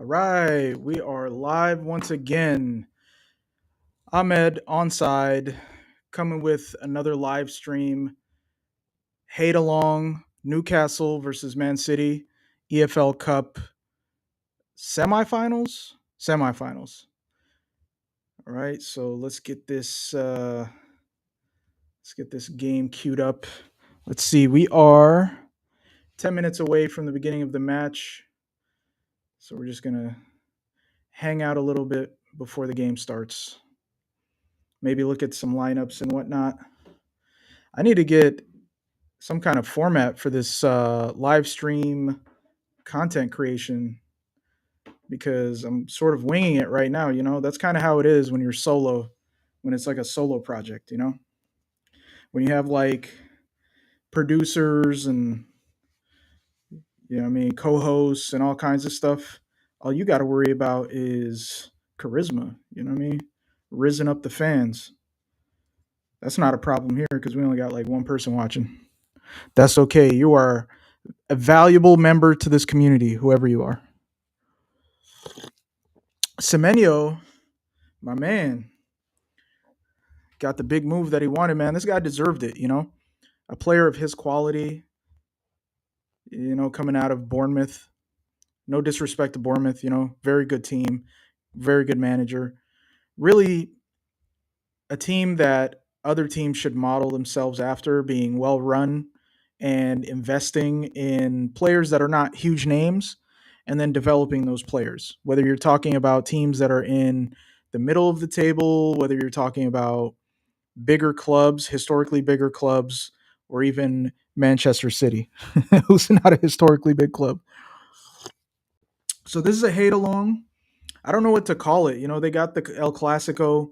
All right, we are live once again. Ahmed onside, coming with another live stream. Hate along Newcastle versus Man City, EFL Cup semifinals. Semifinals. All right, so let's get this game queued up. Let's see, we are 10 minutes away from the beginning of the match, so we're just gonna hang out a little bit before the game starts. Maybe look at some lineups and whatnot. I need to get some kind of format for this live stream content creation because I'm sort of winging it right now. That's kind of how it is when you're solo, when it's like a solo project. When you have like producers and co-hosts and all kinds of stuff. All you got to worry about is charisma. You know what I mean? Risen up the fans. That's not a problem here because we only got like one person watching. That's okay. You are a valuable member to this community, whoever you are. Semenyo, my man, got the big move that he wanted, man. This guy deserved it. A player of his quality, coming out of Bournemouth. No disrespect to Bournemouth, very good team, very good manager. Really a team that other teams should model themselves after, being well run and investing in players that are not huge names and then developing those players. Whether you're talking about teams that are in the middle of the table, whether you're talking about bigger clubs, historically bigger clubs, or even Manchester City, who's not a historically big club. So this is a hate along. I don't know what to call it. They got the El Clasico.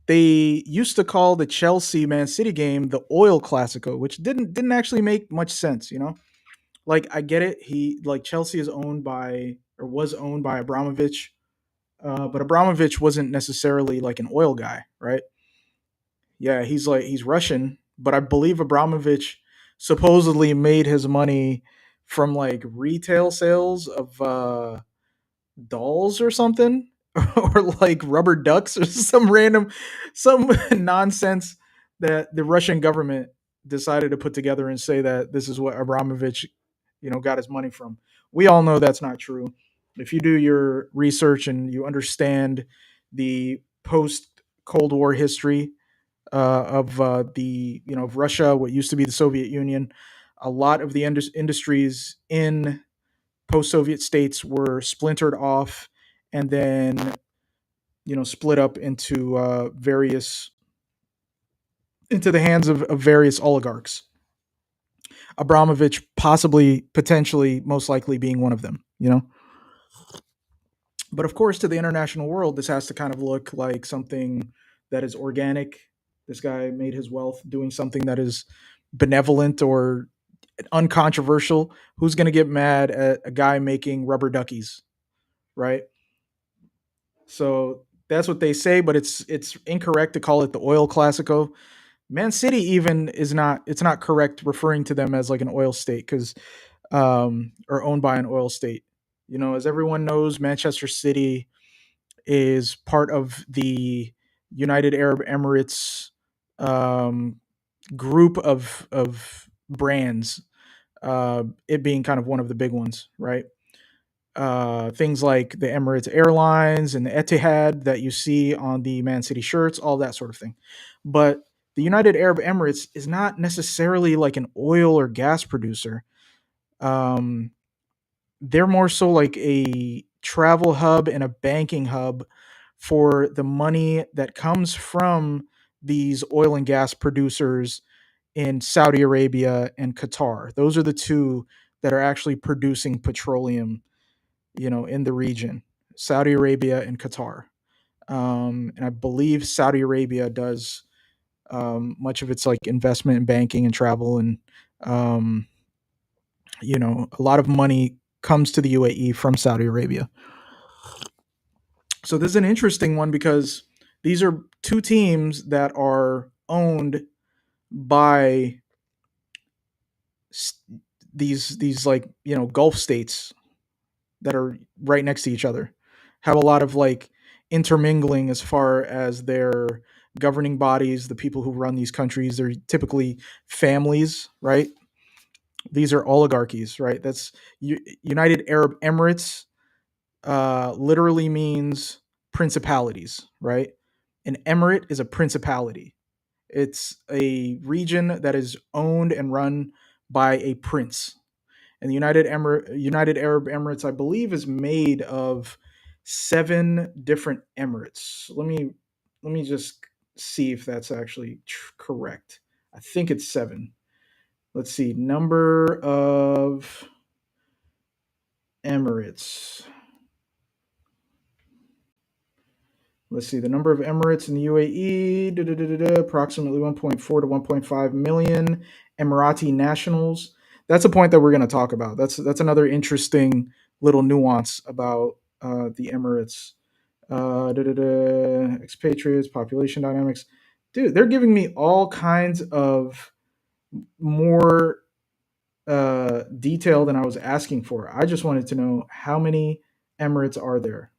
They used to call the Chelsea Man City game the Oil Clasico, which didn't actually make much sense. Like I get it. He like Chelsea is owned by or was owned by Abramovich, but Abramovich wasn't necessarily like an oil guy, right? Yeah, he's Russian, but I believe Abramovich supposedly made his money from like retail sales of dolls or something or like rubber ducks or some nonsense that the Russian government decided to put together and say that this is what Abramovich got his money from. We all know that's not true. If you do your research and you understand the post Cold War history of the of Russia, what used to be the Soviet Union, a lot of the industries in post-Soviet states were splintered off and then split up into various into the hands of various oligarchs. Abramovich possibly, potentially, most likely being one of them. But of course, to the international world, this has to kind of look like something that is organic. This guy made his wealth doing something that is benevolent or uncontroversial. Who's going to get mad at a guy making rubber duckies, right? So that's what they say, but it's incorrect to call it the oil classico. Man City even is not it's not correct referring to them as like an oil state because or owned by an oil state. As everyone knows, Manchester City is part of the United Arab Emirates um, group of brands. It being kind of one of the big ones, right? Things like the Emirates Airlines and the Etihad that you see on the Man City shirts, all that sort of thing. But the United Arab Emirates is not necessarily like an oil or gas producer. Um, they're more so like a travel hub and a banking hub for the money that comes from these oil and gas producers in Saudi Arabia and Qatar. Those are the two that are actually producing petroleum in the region, Saudi Arabia and Qatar. And I believe Saudi Arabia does much of its like investment in banking and travel, and um, a lot of money comes to the UAE from Saudi Arabia. So this is an interesting one because these are two teams that are owned by s- these like Gulf states, that are right next to each other, have a lot of like intermingling as far as their governing bodies, the people who run these countries. They're typically families, right? These are oligarchies, right? That's United Arab Emirates. Literally means principalities, right? An emirate is a principality. It's a region that is owned and run by a prince. And the United Arab Emirates, I believe, is made of seven different emirates. Let me just see if that's actually correct. I think it's seven. Let's see. Number of emirates. Let's see. The number of emirates in the UAE, approximately 1.4 to 1.5 million Emirati nationals. That's a point that we're going to talk about. That's another interesting little nuance about the Emirates. Expatriates, population dynamics. Dude, they're giving me all kinds of more detail than I was asking for. I just wanted to know how many Emirates are there.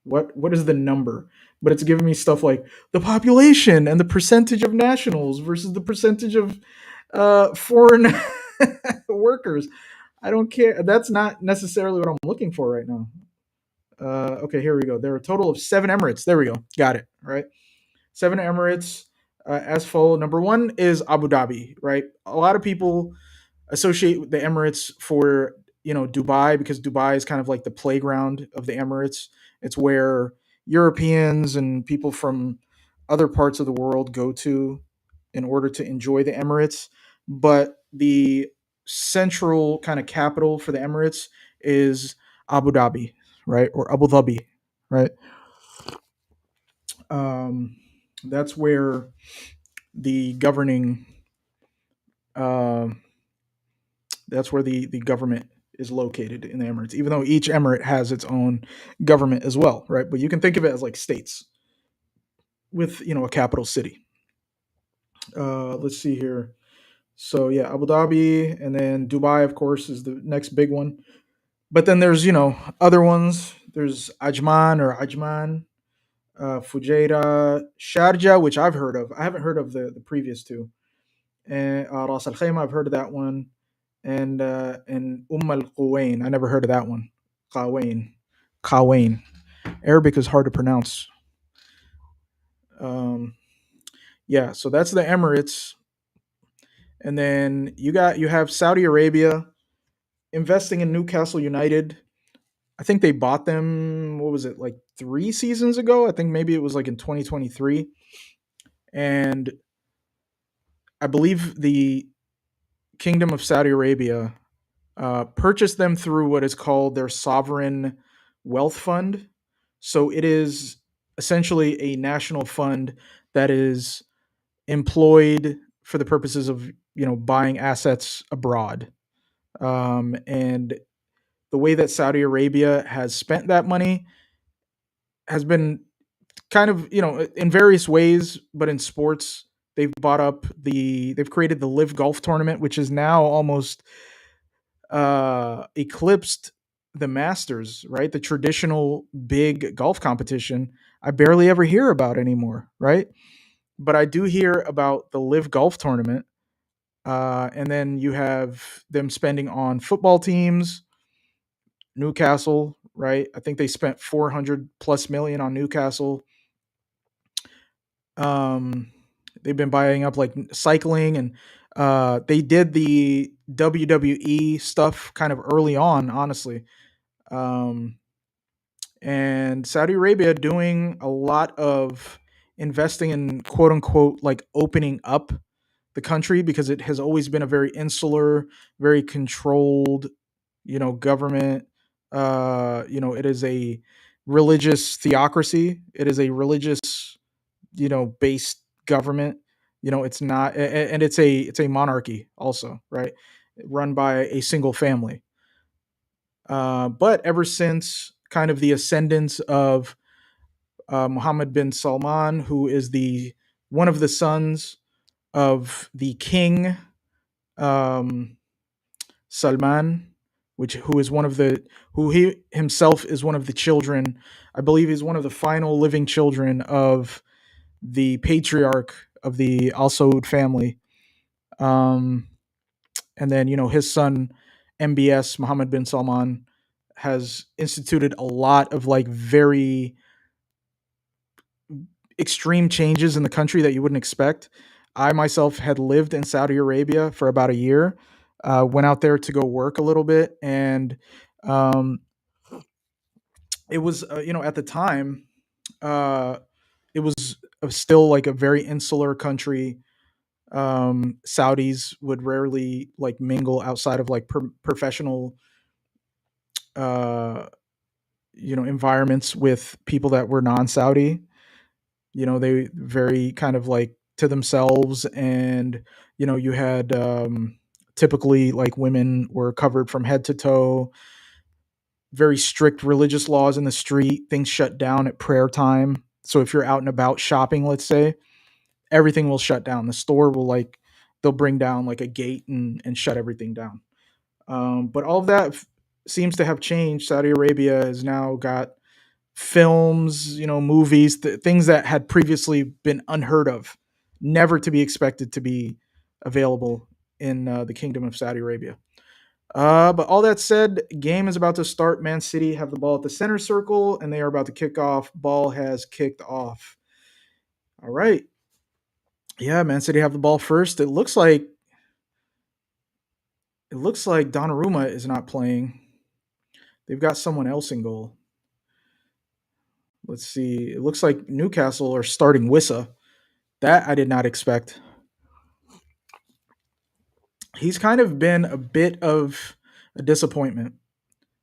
What is the number? But it's giving me stuff like the population and the percentage of nationals versus the percentage of foreign workers. I don't care. That's not necessarily what I'm looking for right now. Okay, here we go. There are a total of seven Emirates. There we go. Got it. All right. Seven Emirates as follow. Number one is Abu Dhabi, right? A lot of people associate the Emirates for Dubai, because Dubai is kind of like the playground of the Emirates. It's where Europeans and people from other parts of the world go to in order to enjoy the Emirates. But the central kind of capital for the Emirates is Abu Dhabi, right? Or Abu Dhabi, right? Um, that's where the governing uh, that's where the government is located in the Emirates, even though each emirate has its own government as well, right? But you can think of it as like states with a capital city. Let's see here. So yeah, Abu Dhabi, and then Dubai, of course, is the next big one. But then there's other ones. There's Ajman, Fujairah, Sharjah, which I've heard of. I haven't heard of the previous two. And Ras Al Khaimah, I've heard of that one. And Al Quwain, I never heard of that one. Qawain, Qawain. Arabic is hard to pronounce. Um, yeah, so that's the Emirates, and then you have Saudi Arabia investing in Newcastle United. I think they bought them. What was it, like 3 seasons ago? I think maybe it was like in 2023, and I believe the Kingdom of Saudi Arabia purchased them through what is called their sovereign wealth fund. So it is essentially a national fund that is employed for the purposes of buying assets abroad. And the way that Saudi Arabia has spent that money has been kind of in various ways, but in sports. They've created the Live Golf Tournament, which is now almost eclipsed the Masters, right? The traditional big golf competition. I barely ever hear about anymore, right? But I do hear about the Live Golf Tournament. And then you have them spending on football teams, Newcastle, right? I think they spent 400 plus million on Newcastle. Um, they've been buying up like cycling, and they did the WWE stuff kind of early on, honestly. Um, and Saudi Arabia doing a lot of investing in quote unquote like opening up the country, because it has always been a very insular, very controlled, government. It is a religious theocracy. It is a religious, based government. It's not, and it's a monarchy also, right? Run by a single family. But ever since kind of the ascendance of Mohammed bin Salman, who is the one of the sons of the king, um, Salman, which who is one of the who he himself is one of the children. I believe he's one of the final living children of the patriarch of the Al Saud family. Um, and then his son MBS Mohammed bin Salman has instituted a lot of like very extreme changes in the country that you wouldn't expect. I myself had lived in Saudi Arabia for about a year, went out there to go work a little bit, and um, it was at the time uh, it was still like a very insular country. Saudis would rarely like mingle outside of like professional uh, environments with people that were non-Saudi. They very kind of like to themselves, and you had typically like women were covered from head to toe, very strict religious laws in the street, things shut down at prayer time. So if you're out and about shopping, let's say, everything will shut down. The store will like they'll bring down like a gate and shut everything down. But all of that seems to have changed. Saudi Arabia has now got films, movies, things that had previously been unheard of, never to be expected to be available in the Kingdom of Saudi Arabia. But all that said, game is about to start. Man City have the ball at the center circle, and they are about to kick off. Ball has kicked off. All right. Yeah, Man City have the ball first. It looks like Donnarumma is not playing. They've got someone else in goal. Let's see. It looks like Newcastle are starting Wissa. That I did not expect. He's kind of been a bit of a disappointment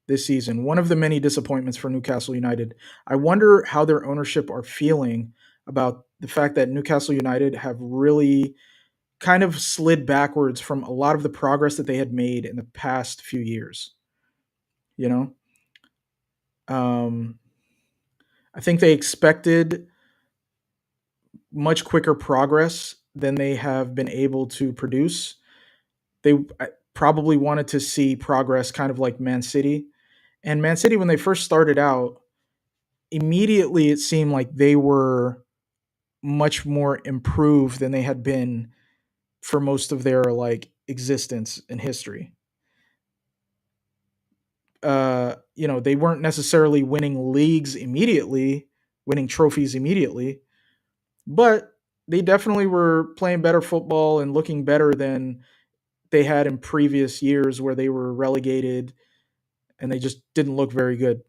this season. One of the many disappointments for Newcastle United. I wonder how their ownership are feeling about the fact that Newcastle United have really kind of slid backwards from a lot of the progress that they had made in the past few years. You know, um, I think they expected much quicker progress than they have been able to produce. They probably wanted to see progress kind of like Man City. And Man City, when they first started out, immediately it seemed like they were much more improved than they had been for most of their like existence in history. They weren't necessarily winning leagues immediately, winning trophies immediately, but they definitely were playing better football and looking better than they had in previous years where they were relegated and they just didn't look very good.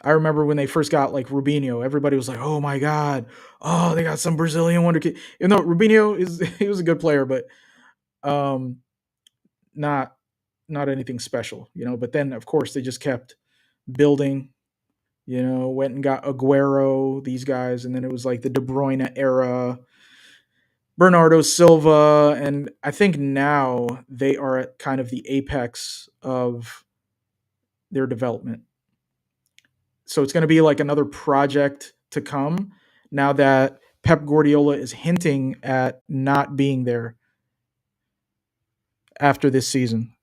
I remember when they first got like Rubinho, everybody was like, "Oh my god, oh they got some Brazilian wonder kid." Even though Rubinho is he was a good player, but um, not anything special, But then of course they just kept building, went and got Aguero, these guys, and then it was like the De Bruyne era, Bernardo Silva, and I think now they are at kind of the apex of their development. So it's going to be like another project to come now that Pep Guardiola is hinting at not being there after this season.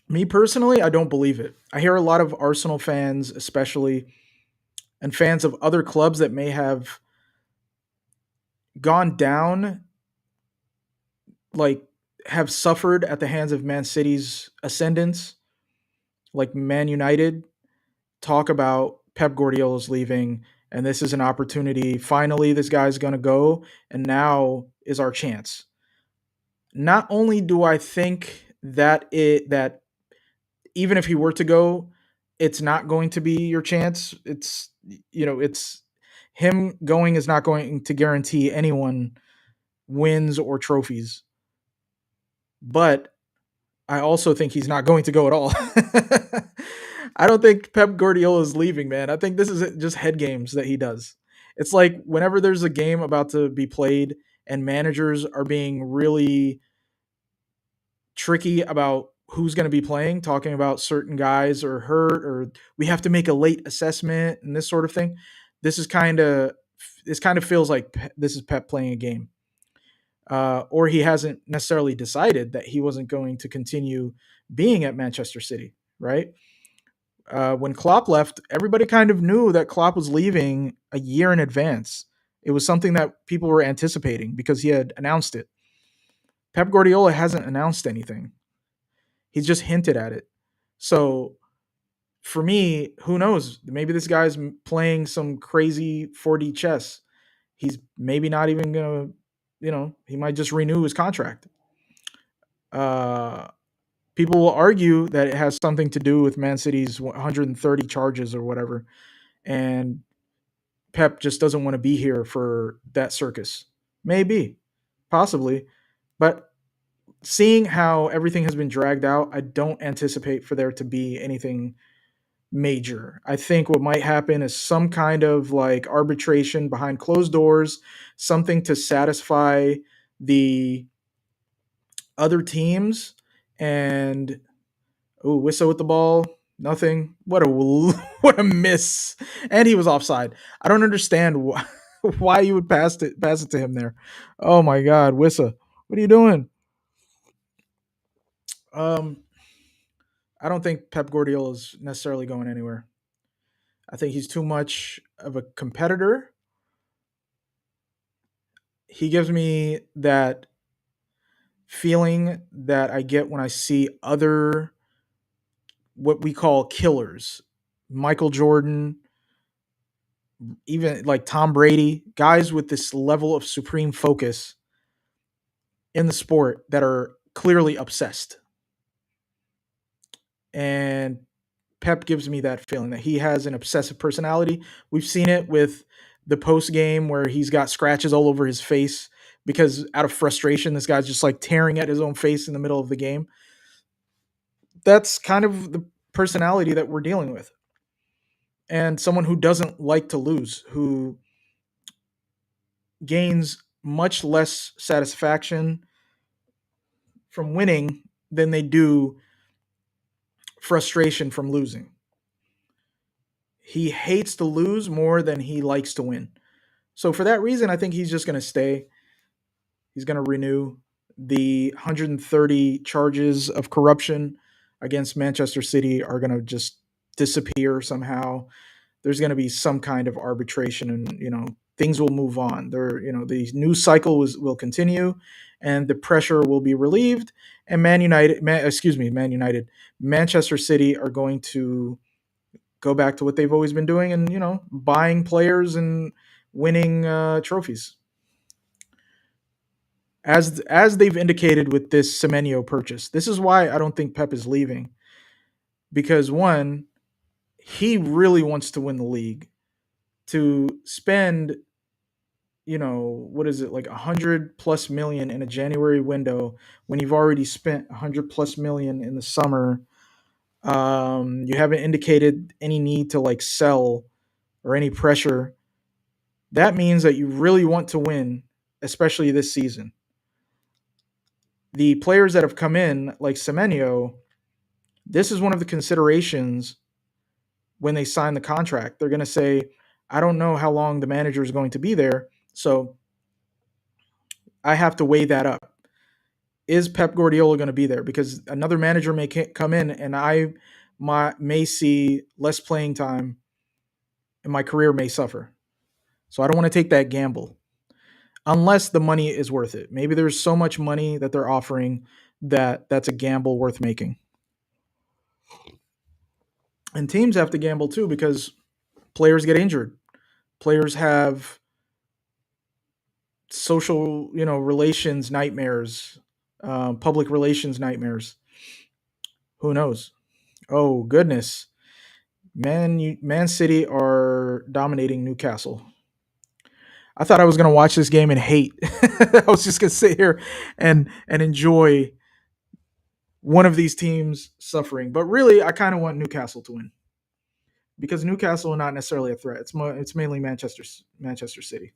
Me personally, I don't believe it. I hear a lot of Arsenal fans, especially, and fans of other clubs that may have gone down, like have suffered at the hands of Man City's ascendance, like Man United, talk about Pep Guardiola's leaving, and this is an opportunity. Finally, this guy's going to go, and now is our chance. Not only do I think that even if he were to go, it's not going to be your chance. It's him going is not going to guarantee anyone wins or trophies. But I also think he's not going to go at all. I don't think Pep Guardiola is leaving, man. I think this is just head games that he does. It's like whenever there's a game about to be played and managers are being really tricky about who's going to be playing, talking about certain guys are hurt or we have to make a late assessment and this sort of thing. This is kind of this kind of feels like this is Pep playing a game. or he hasn't necessarily decided that he wasn't going to continue being at Manchester City, right? When Klopp left, everybody kind of knew that Klopp was leaving a year in advance. It was something that people were anticipating because he had announced it. Pep Guardiola hasn't announced anything. He's just hinted at it. So for me, who knows? Maybe this guy's playing some crazy 4D chess. He's maybe not even gonna, he might just renew his contract. Uh, People will argue that it has something to do with Man City's 130 charges or whatever, and Pep just doesn't want to be here for that circus. Maybe, possibly, but seeing how everything has been dragged out, I don't anticipate for there to be anything major. I think what might happen is some kind of like arbitration behind closed doors, something to satisfy the other teams. And Wissa with the ball, nothing. What a what a miss! And he was offside. I don't understand why you would pass it to him there. Oh my God, Wissa, what are you doing? Um, I don't think Pep Guardiola is necessarily going anywhere. I think he's too much of a competitor. He gives me that feeling that I get when I see other what we call killers. Michael Jordan, even like Tom Brady, guys with this level of supreme focus in the sport that are clearly obsessed. And Pep gives me that feeling that he has an obsessive personality. We've seen it with the post game where he's got scratches all over his face because out of frustration, this guy's just like tearing at his own face in the middle of the game. That's kind of the personality that we're dealing with. And someone who doesn't like to lose, who gains much less satisfaction from winning than they do frustration from losing. He hates to lose more than he likes to win. So for that reason, I think he's just going to stay. He's going to renew the 130 charges of corruption against Manchester City are going to just disappear somehow. There's going to be some kind of arbitration, and things will move on. The news cycle will continue, and the pressure will be relieved. And Man United, Manchester City are going to go back to what they've always been doing, and buying players and winning trophies, as they've indicated with this Semenyo purchase. This is why I don't think Pep is leaving, because one, he really wants to win the league. To spend, what is it, like 100+ million in a January window when you've already spent 100+ million in the summer. You haven't indicated any need to like sell or any pressure. That means that you really want to win, especially this season. The players that have come in, like Semenyo, this is one of the considerations when they sign the contract. They're going to say, I don't know how long the manager is going to be there, so I have to weigh that up. Is Pep Guardiola going to be there? Because another manager may come in and may see less playing time and my career may suffer. So I don't want to take that gamble unless the money is worth it. Maybe there's so much money that they're offering that that's a gamble worth making. And teams have to gamble too because players get injured. Players have social, relations nightmares, public relations nightmares. Who knows? Oh goodness, Man City are dominating Newcastle. I thought I was gonna watch this game and hate. I was just gonna sit here and enjoy one of these teams suffering, but really, I kind of want Newcastle to win because Newcastle are not necessarily a threat. It's mainly Manchester City.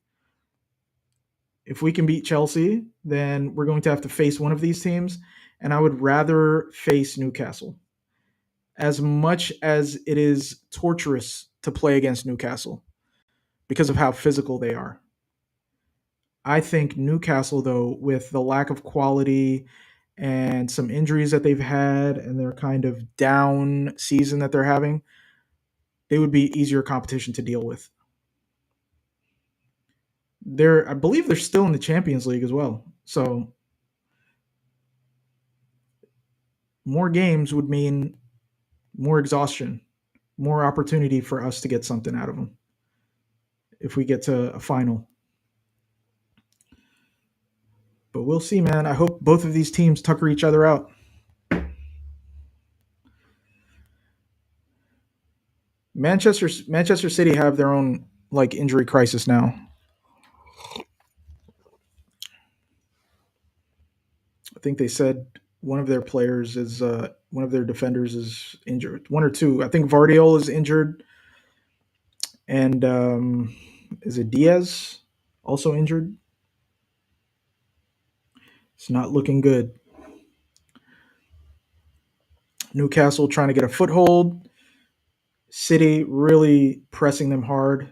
If we can beat Chelsea, then we're going to have to face one of these teams, and I would rather face Newcastle. As much as it is torturous to play against Newcastle because of how physical they are. I think Newcastle, though, with the lack of quality and some injuries that they've had and their kind of down season that they're having, they would be easier competition to deal with. I believe they're still in the Champions League as well. So more games would mean more exhaustion, more opportunity for us to get something out of them if we get to a final. But we'll see, man. I hope both of these teams tucker each other out. Manchester City have their own like injury crisis now. I think they said one of their players is one of their defenders is injured. One or two. I think Vardiol is injured, and is it Diaz also injured? It's not looking good. Newcastle trying to get a foothold. City really pressing them hard.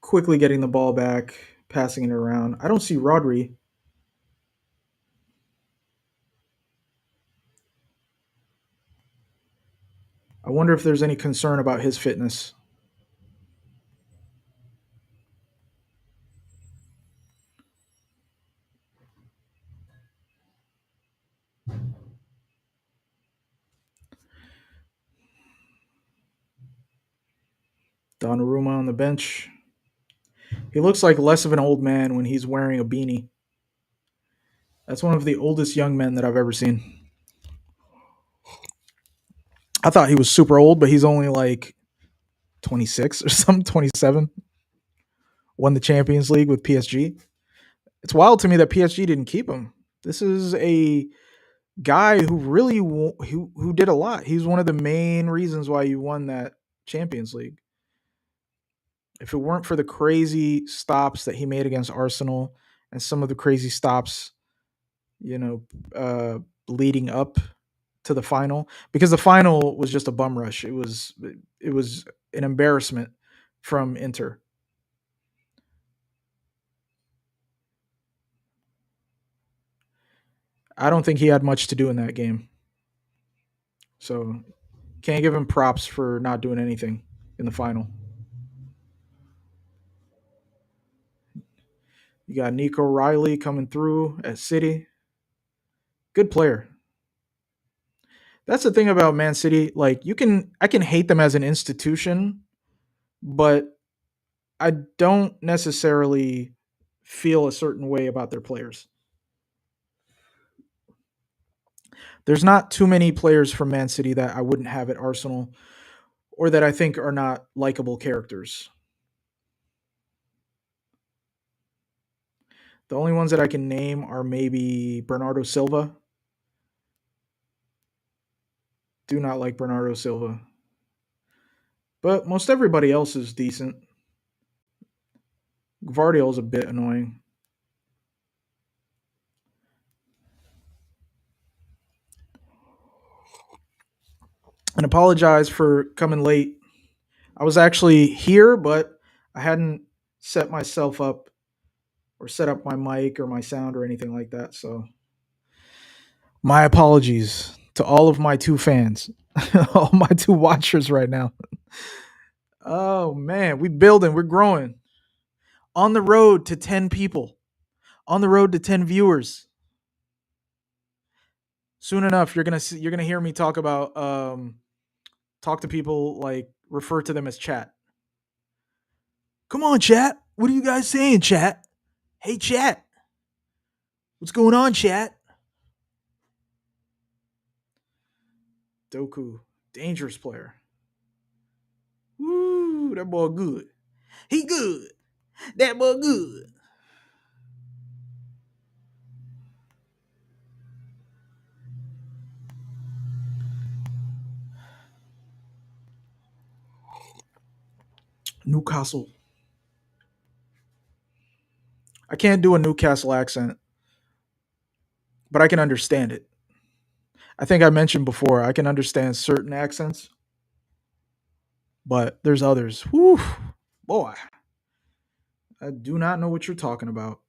Quickly getting the ball back, passing it around. I don't see Rodri. I wonder if there's any concern about his fitness. Donnarumma on the bench. He looks like less of an old man when he's wearing a beanie. That's one of the oldest young men that I've ever seen. I thought he was super old, but he's only like 26 or something, 27. Won the Champions League with PSG. It's wild to me that PSG didn't keep him. This is a guy who really who did a lot. He's one of the main reasons why you won that Champions League. If it weren't for the crazy stops that he made against Arsenal and some of the crazy stops, you know, leading up to the final, because the final was just a bum rush. It was an embarrassment from Inter. I don't think he had much to do in that game. So can't give him props for not doing anything in the final. You got Nico Riley coming through at City. Good player. That's the thing about Man City. Like I can hate them as an institution, but I don't necessarily feel a certain way about their players. There's not too many players from Man City that I wouldn't have at Arsenal or that I think are not likable characters. The only ones that I can name are maybe Bernardo Silva. Do not like Bernardo Silva. But most everybody else is decent. Gvardiol is a bit annoying. And apologize for coming late. I was actually here, but I hadn't set myself up or set up my mic or my sound or anything like that. So my apologies to all of my two fans, all my two watchers right now. Oh man, we building, we're growing. On the road to 10 people, on the road to 10 viewers. Soon enough, you're gonna hear me talk about talk to people like refer to them as chat. Come on, chat. What are you guys saying, chat? Hey, chat. What's going on, chat? Doku, dangerous player. Woo, that boy good. He good. That boy good. Newcastle. I can't do a Newcastle accent, but I can understand it. I think I mentioned before, I can understand certain accents, but there's others. Whew, boy, I do not know what you're talking about.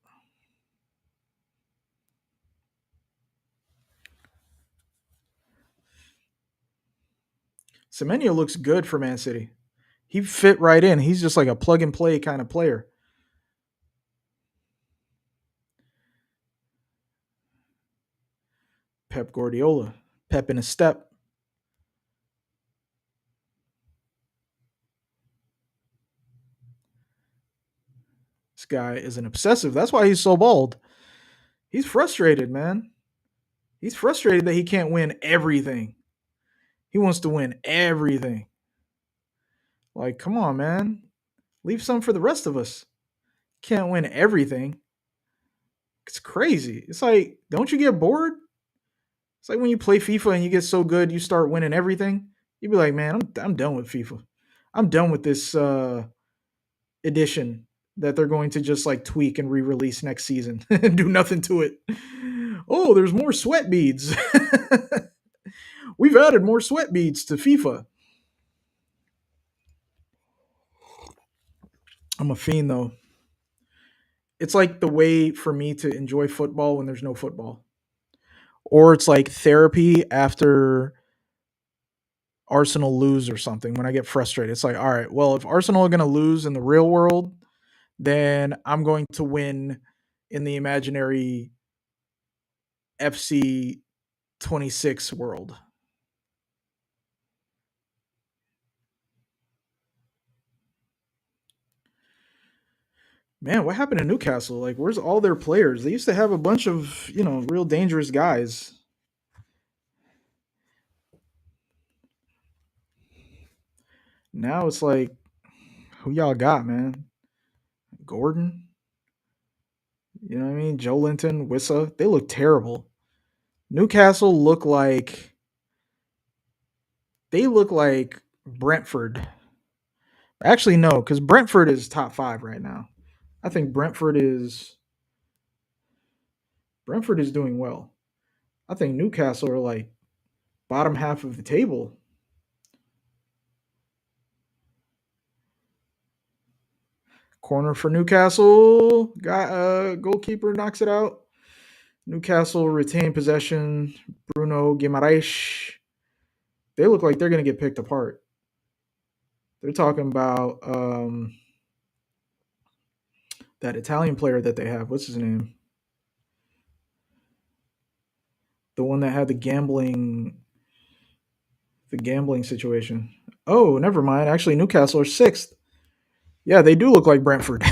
Semenyo looks good for Man City. He fit right in. He's just like a plug and play kind of player. Pep Guardiola. Pep in a step. This guy is an obsessive. That's why he's so bald. He's frustrated, man. He's frustrated that he can't win everything. He wants to win everything. Like, come on, man. Leave some for the rest of us. Can't win everything. It's crazy. It's like, don't you get bored? It's like when you play FIFA and you get so good, you start winning everything. You'd be like, man, I'm done with FIFA. I'm done with this edition that they're going to just like tweak and re-release next season and do nothing to it. Oh, there's more sweat beads. We've added more sweat beads to FIFA. I'm a fiend though. It's like the way for me to enjoy football when there's no football. Or it's like therapy after Arsenal lose or something when I get frustrated. It's like, all right, well, if Arsenal are going to lose in the real world, then I'm going to win in the imaginary FC 26 world. Man, what happened to Newcastle? Like, where's all their players? They used to have a bunch of, real dangerous guys. Now it's like, who y'all got, man? Gordon? You know what I mean? Jolinton, Wissa. They look terrible. Newcastle look like Brentford. Actually, no, because Brentford is top five right now. I think Brentford is doing well. I think Newcastle are like bottom half of the table. Corner for Newcastle. Got goalkeeper knocks it out. Newcastle retain possession. Bruno Guimaraes. They look like they're going to get picked apart. They're talking about that Italian player that they have. What's his name? The one that had the gambling situation. Oh, never mind. Actually, Newcastle are sixth. Yeah, they do look like Brentford.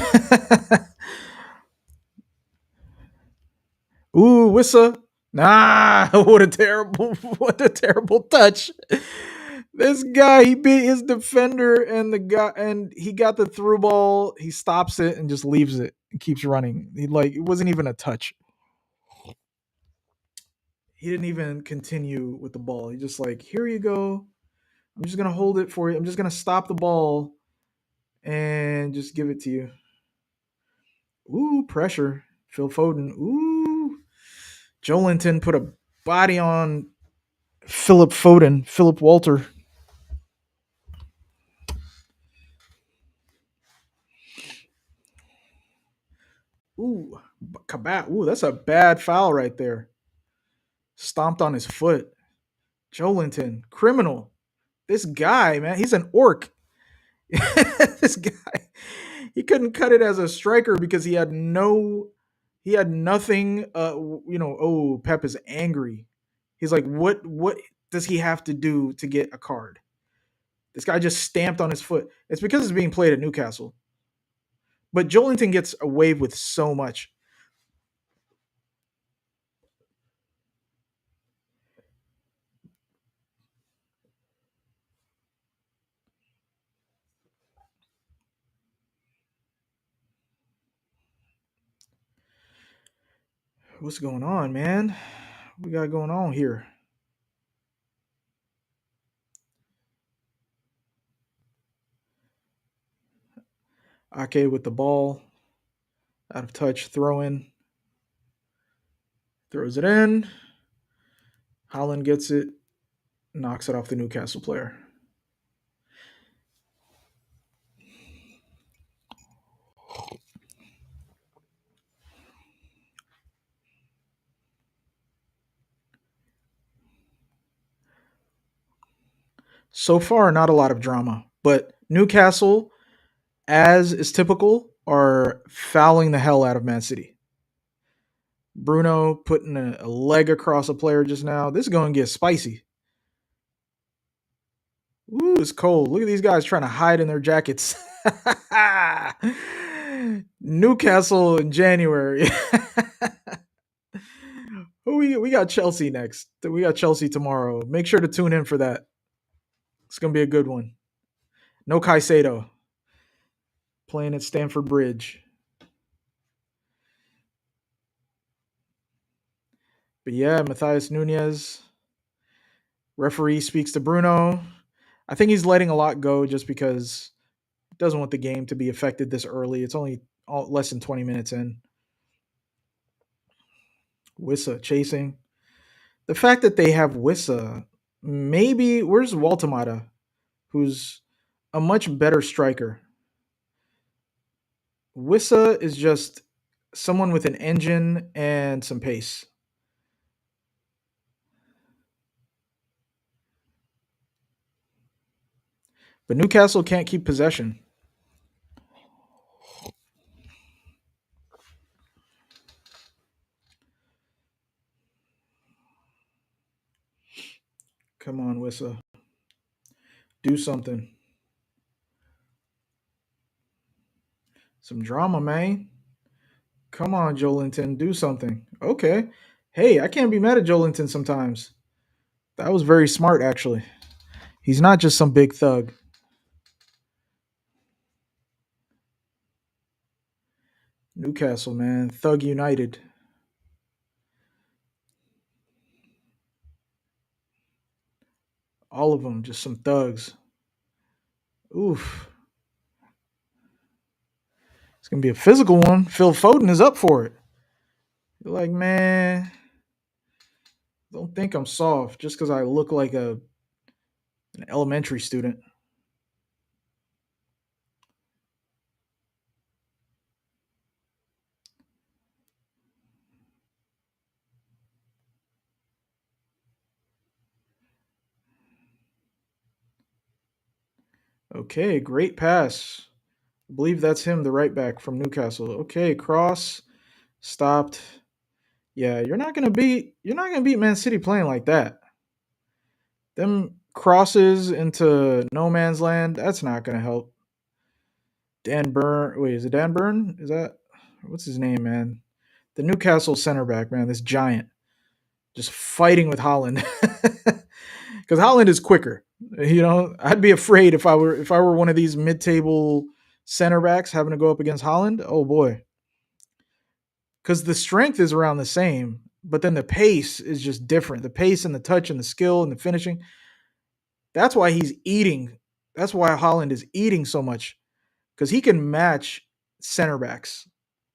Ooh, Wissa. Nah, what a terrible touch. This guy, he beat his defender and he got the through ball. He stops it and just leaves it and keeps running. It wasn't even a touch. He didn't even continue with the ball. He just like, here you go. I'm just gonna hold it for you. I'm just gonna stop the ball and just give it to you. Ooh, pressure. Phil Foden. Ooh. Jolinton put a body on Philip Foden, Philip Walter. Ooh, Kabat. Ooh, that's a bad foul right there. Stomped on his foot. Jolinton, criminal. This guy, man, he's an orc. This guy, he couldn't cut it as a striker because he had nothing. Oh, Pep is angry. He's like, what does he have to do to get a card? This guy just stamped on his foot. It's because it's being played at Newcastle. But Jolinton gets away with so much. What's going on, man? What we got going on here? Ake with the ball, out of touch, throw in, throws it in. Haaland gets it, knocks it off the Newcastle player. So far, not a lot of drama, but Newcastle, as is typical, are fouling the hell out of Man City. Bruno putting a leg across a player just now. This is going to get spicy. Ooh, it's cold. Look at these guys trying to hide in their jackets. Newcastle in January. We got Chelsea next. We got Chelsea tomorrow. Make sure to tune in for that. It's gonna be a good one. No Caicedo playing at Stamford Bridge. But yeah, Matthias Nunez. Referee speaks to Bruno. I think he's letting a lot go just because he doesn't want the game to be affected this early. It's only less than 20 minutes in. Wissa chasing. The fact that they have Wissa, maybe where's Waltamata, who's a much better striker. Wissa is just someone with an engine and some pace. But Newcastle can't keep possession. Come on, Wissa. Do something. Some drama, man. Come on, Jolinton. Do something. Okay. Hey, I can't be mad at Jolinton sometimes. That was very smart, actually. He's not just some big thug. Newcastle, man. Thug United. All of them, just some thugs. Oof. It's going to be a physical one. Phil Foden is up for it. You're like, man, don't think I'm soft just because I look like an elementary student. Okay, great pass. I believe that's him, the right back from Newcastle. Okay, cross stopped. Yeah, you're not gonna beat Man City playing like that. Them crosses into no man's land, that's not gonna help. Dan Burn, wait, is it Dan Burn? Is that what's his name, man? The Newcastle center back, man, this giant, just fighting with Holland. Because Holland is quicker. I'd be afraid if I were one of these mid-table center backs having to go up against Holland. Oh boy, because the strength is around the same, but then the pace is just different. The pace and the touch and the skill and the finishing. That's why he's eating. That's why Holland is eating so much because he can match center backs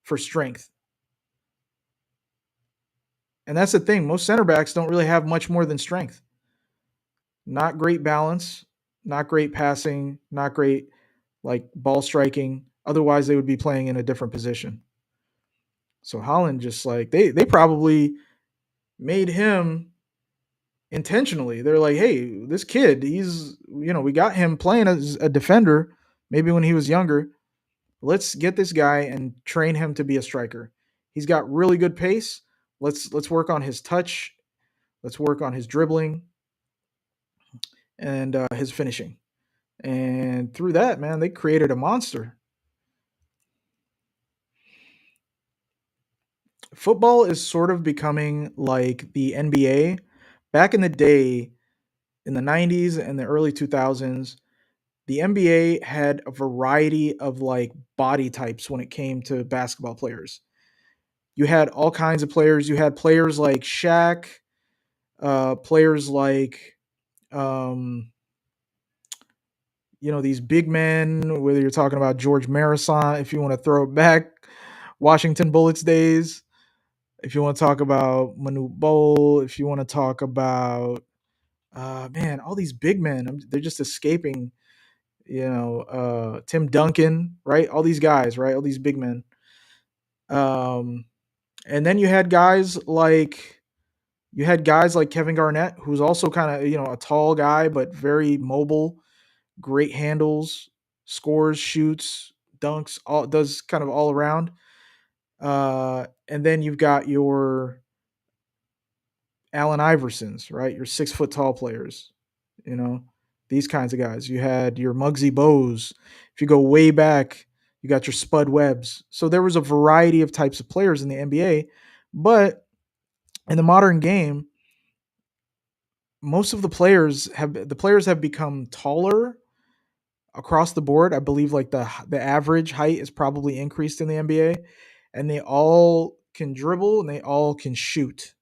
for strength. And that's the thing. Most center backs don't really have much more than strength. Not great balance, not great passing, not great like ball striking. Otherwise, they would be playing in a different position. So Holland just like they probably made him intentionally. They're like, hey, this kid, we got him playing as a defender, maybe when he was younger. Let's get this guy and train him to be a striker. He's got really good pace. Let's work on his touch. Let's work on his dribbling and his finishing. And through that, man, they created a monster. Football is sort of becoming like the NBA. Back in the day, in the 90s and the early 2000s, the NBA had a variety of like body types when it came to basketball players. You had all kinds of players. You had players like Shaq, players like um, these big men, whether you're talking about George Marasan, if you want to throw it back, Washington Bullets days, if you want to talk about Manute Bol, if you want to talk about man, all these big men, they're just escaping. Tim Duncan, right? All these guys, right? All these big men. Um, and then you had guys like You had guys like Kevin Garnett, who's also kind of, a tall guy, but very mobile, great handles, scores, shoots, dunks, all does kind of all around. And then you've got your Allen Iversons, right? Your 6 foot tall players, you know, these kinds of guys. You had your Muggsy Bows. If you go way back, you got your Spud Webbs. So there was a variety of types of players in the NBA, but in the modern game, most of the players have become taller across the board. I believe like the average height is probably increased in the NBA, and they all can dribble and they all can shoot.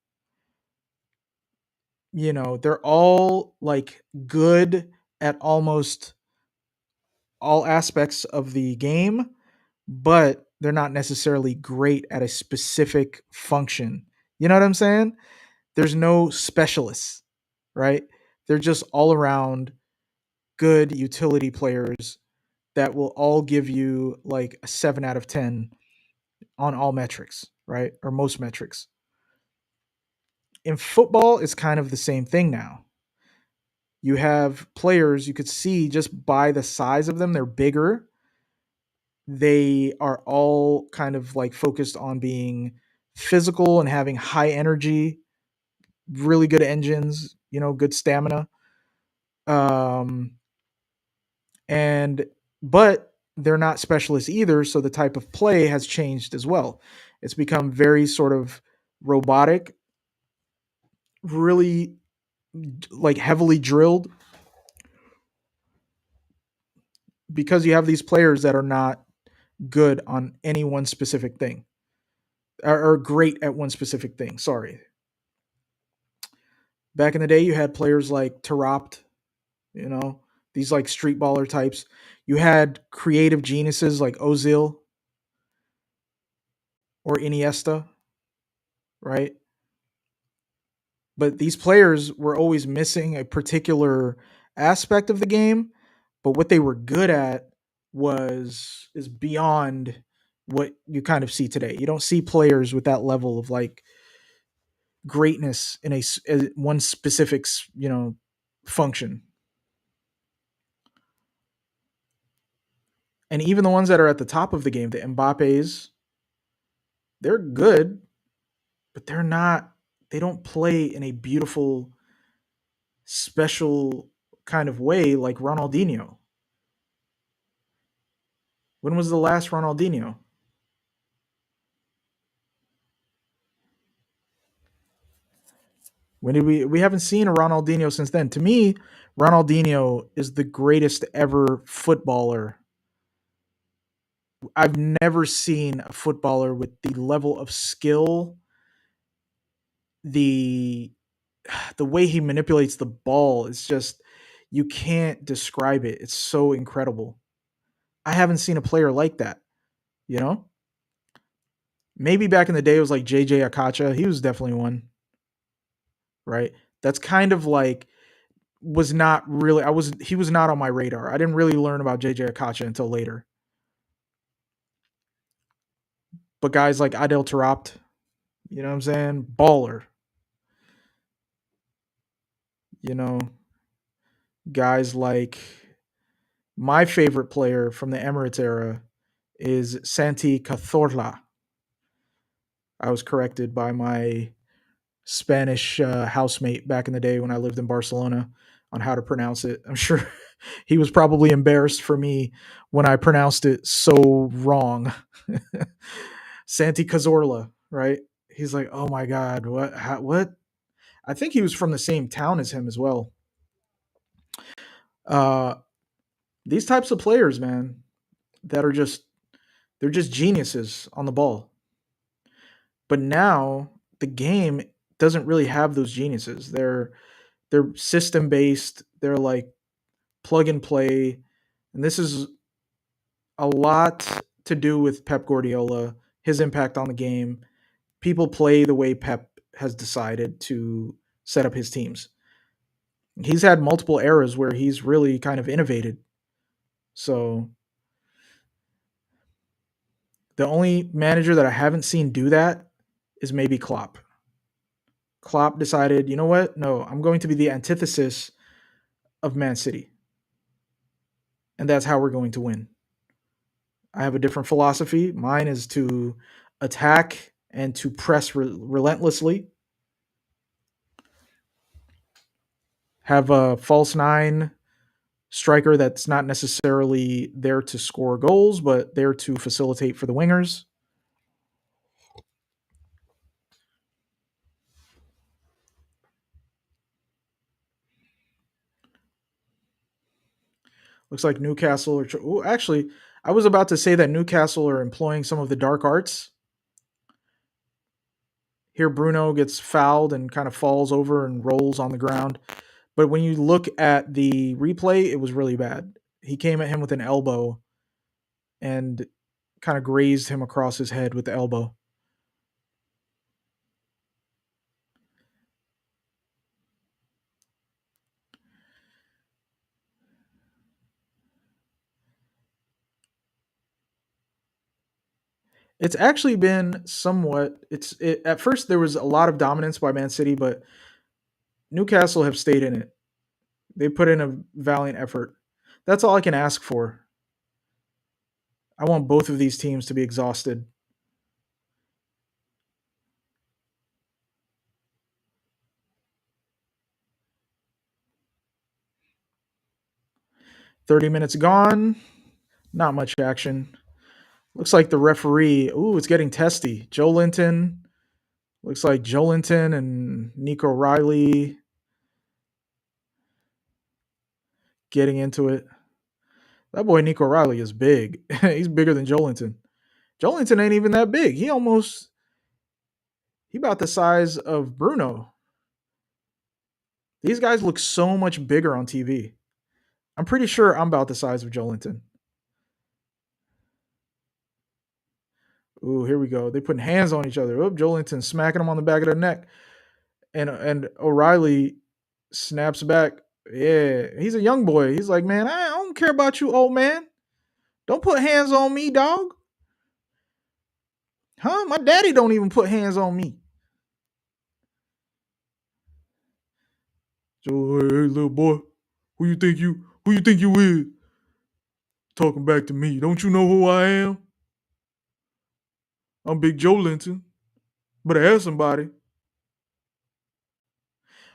They're all like good at almost all aspects of the game, but they're not necessarily great at a specific function. You know what I'm saying? There's no specialists, right? They're just all around good utility players that will all give you like a 7 out of 10 on all metrics, right? Or most metrics. In football, it's kind of the same thing now. You have players you could see just by the size of them, they're bigger. They are all kind of like focused on being physical and having high energy, really good engines, good stamina. Um, and but they're not specialists either, so the type of play has changed as well. It's become very sort of robotic, really like heavily drilled, because you have these players that are not good on any one specific thing, or great at one specific thing. Sorry. Back in the day, you had players like Taropt, you know, these like street baller types. You had creative geniuses like Ozil or Iniesta, right? But these players were always missing a particular aspect of the game, but what they were good at was is beyond what you kind of see today. You don't see players with that level of like greatness in one specific, function. And even the ones that are at the top of the game, the Mbappes, they're good, but they don't play in a beautiful, special kind of way like Ronaldinho. When was the last Ronaldinho? When did we haven't seen a Ronaldinho since then. To me, Ronaldinho is the greatest ever footballer. I've never seen a footballer with the level of skill, the the way he manipulates the ball is just, you can't describe it. It's so incredible. I haven't seen a player like that, you know? Maybe back in the day it was like JJ Akacha. He was definitely one, right? That's kind of like, was not really I was he was not on my radar. I didn't really learn about JJ Akacha until later. But guys like Adel Tarapt, you know what I'm saying? Baller, you know, guys like, my favorite player from the Emirates era is Santi Cazorla. I was corrected by my Spanish housemate back in the day when I lived in Barcelona on how to pronounce it. I'm sure he was probably embarrassed for me when I pronounced it so wrong. Santi Cazorla, right? He's like, oh my god, what? What? I think he was from the same town as him as well. Uh, these types of players, man, that are just, they're just geniuses on the ball. But now the game doesn't really have those geniuses. They're system based. They're like plug and play, and this is a lot to do with Pep Guardiola, his impact on the game. People play the way Pep has decided to set up his teams. He's had multiple eras where he's really kind of innovated. So the only manager that I haven't seen do that is maybe Klopp. Klopp decided, you know what? No, I'm going to be the antithesis of Man City, and that's how we're going to win. I have a different philosophy. Mine is to attack and to press relentlessly, have a false nine striker that's not necessarily there to score goals, but there to facilitate for the wingers. Looks like Newcastle are. Ooh, actually, I was about to say that Newcastle are employing some of the dark arts. Here, Bruno gets fouled and kind of falls over and rolls on the ground. But when you look at the replay, it was really bad. He came at him with an elbow and kind of grazed him across his head with the elbow. It's actually been somewhat. At first there was a lot of dominance by Man City, but Newcastle have stayed in it. They put in a valiant effort. That's all I can ask for. I want both of these teams to be exhausted. 30 minutes gone. Not much action. Looks like the referee. Ooh, it's getting testy. Jolinton. Looks like Jolinton and Nico Riley getting into it. That boy Nico Riley is big. He's bigger than Jolinton. Jolinton ain't even that big. He about the size of Bruno. These guys look so much bigger on TV. I'm pretty sure I'm about the size of Jolinton. Ooh, here we go. They putting hands on each other. Oh, Jolinton smacking him on the back of the neck, and O'Reilly snaps back. Yeah, he's a young boy. He's like, man, I don't care about you, old man. Don't put hands on me, dog. Huh? My daddy don't even put hands on me. So, hey, little boy, who you think you is? Talking back to me. Don't you know who I am? I'm Big Joe Linton. But I have somebody.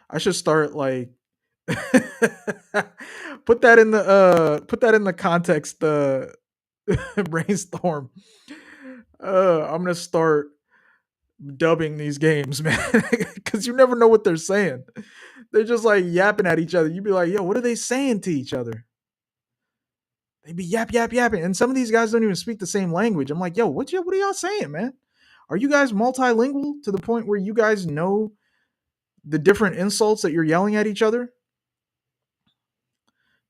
I should start like put that in the context brainstorm. I'm gonna start dubbing these games, man, because you never know what they're saying. They're just like yapping at each other. You'd be like, yo, what are they saying to each other? They'd be yapping. And some of these guys don't even speak the same language. I'm like, yo, what are y'all saying, man? Are you guys multilingual to the point where you guys know the different insults that you're yelling at each other?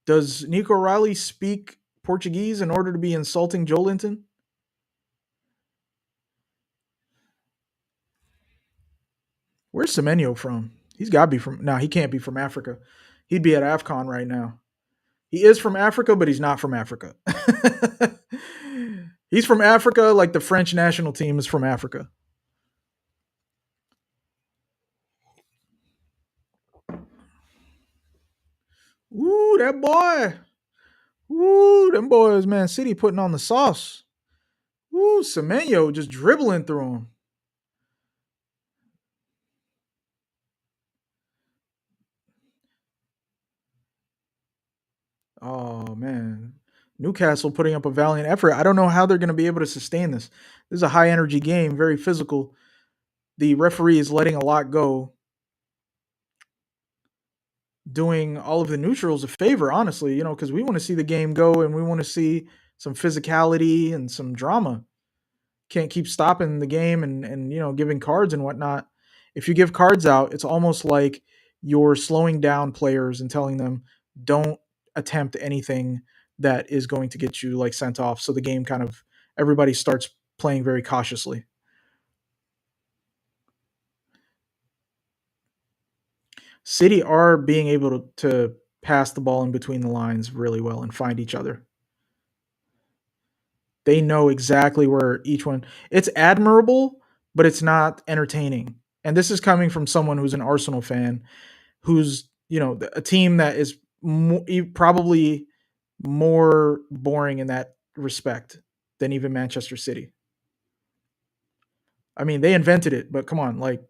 Does Nico Riley speak Portuguese in order to be insulting Jolinton? Where's Semenyo from? He's got to be from. No, he can't be from Africa. He'd be at AFCON right now. He is from Africa, but he's not from Africa. He's from Africa, like the French national team is from Africa. Ooh, that boy. Ooh, them boys, Man City putting on the sauce. Ooh, Semenyo just dribbling through him. Oh man. Newcastle putting up a valiant effort. I don't know how they're going to be able to sustain this. This is a high energy game, very physical. The referee is letting a lot go, doing all of the neutrals a favor, honestly, because we want to see the game go and we want to see some physicality and some drama. Can't keep stopping the game and giving cards and whatnot. If you give cards out, it's almost like you're slowing down players and telling them don't attempt anything that is going to get you like sent off. So the game kind of everybody starts playing very cautiously. City are being able to pass the ball in between the lines really well and find each other. They know exactly where each one. It's admirable, but it's not entertaining. And this is coming from someone who's an Arsenal fan, who's, a team that is probably more boring in that respect than even Manchester City. I mean, they invented it, but come on, like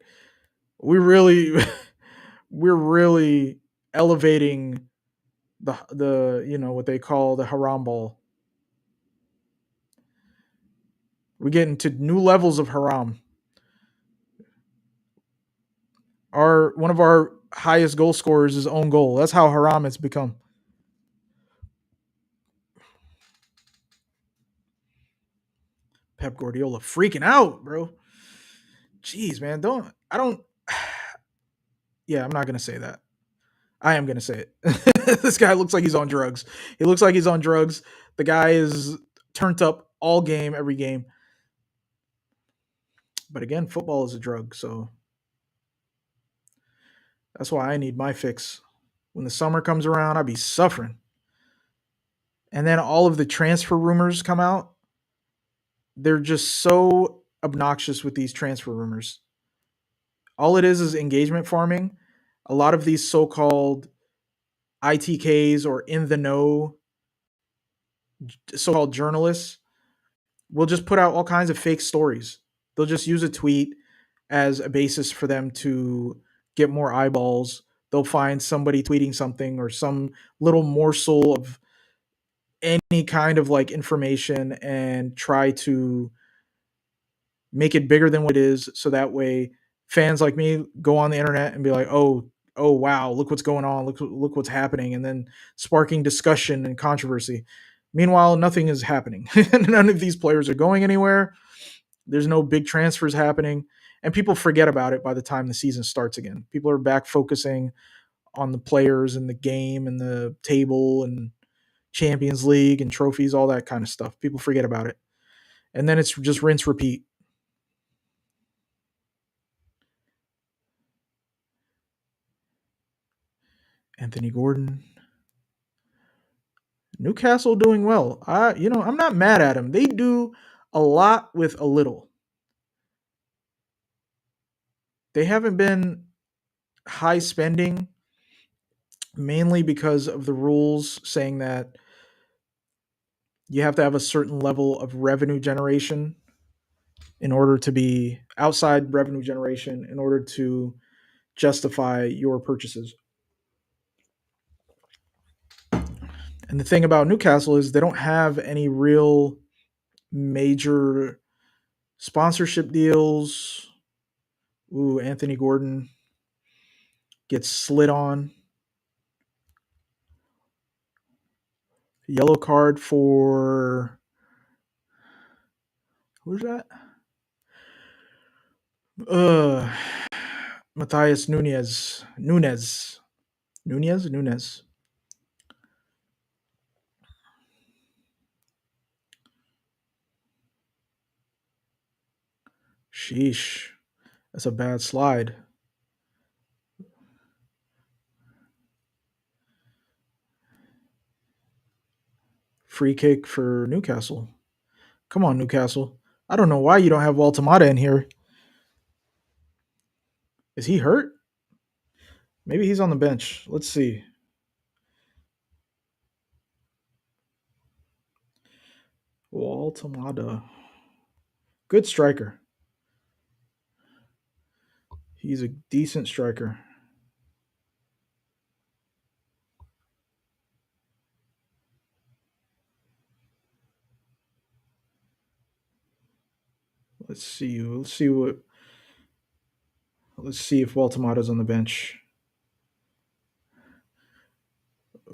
we really we're really elevating the what they call the haram ball. We're getting to new levels of haram. Our one of our highest goal scorers is own goal. That's how haram it's become. Pep Guardiola freaking out, bro. Jeez, man, don't I don't. Yeah, I'm not gonna say that. I am gonna say it. This guy looks like he's on drugs. He looks like he's on drugs. The guy is turned up all game, every game. But again, football is a drug, so that's why I need my fix. When the summer comes around, I'll be suffering. And then all of the transfer rumors come out. They're just so obnoxious with these transfer rumors. All it is engagement farming. A lot of these so-called ITKs or in the know so-called journalists will just put out all kinds of fake stories. They'll just use a tweet as a basis for them to get more eyeballs. They'll find somebody tweeting something or some little morsel of any kind of like information and try to make it bigger than what it is, so that way fans like me go on the internet and be like, oh wow, look what's going on, look what's happening, and then sparking discussion and controversy. Meanwhile, nothing is happening. None of these players are going anywhere. There's no big transfers happening, and people forget about it by the time the season starts again. People are back focusing on the players and the game and the table and Champions League and trophies, all that kind of stuff. People forget about it. And then it's just rinse repeat. Anthony Gordon. Newcastle doing well. I'm not mad at them. They do a lot with a little. They haven't been high spending, mainly because of the rules saying that you have to have a certain level of revenue generation in order to be outside revenue generation in order to justify your purchases. And the thing about Newcastle is they don't have any real major sponsorship deals. Ooh, Anthony Gordon gets slid on. Yellow card for who's that? Uh Matthias Nunez. Nunez. Sheesh. That's a bad slide. Free kick for Newcastle. Come on, Newcastle. I don't know why you don't have Waltamata in here. Is he hurt? Maybe he's on the bench. Let's see. Waltamata. Good striker. He's a decent striker. Let's see. Let's see if Waltamata's on the bench.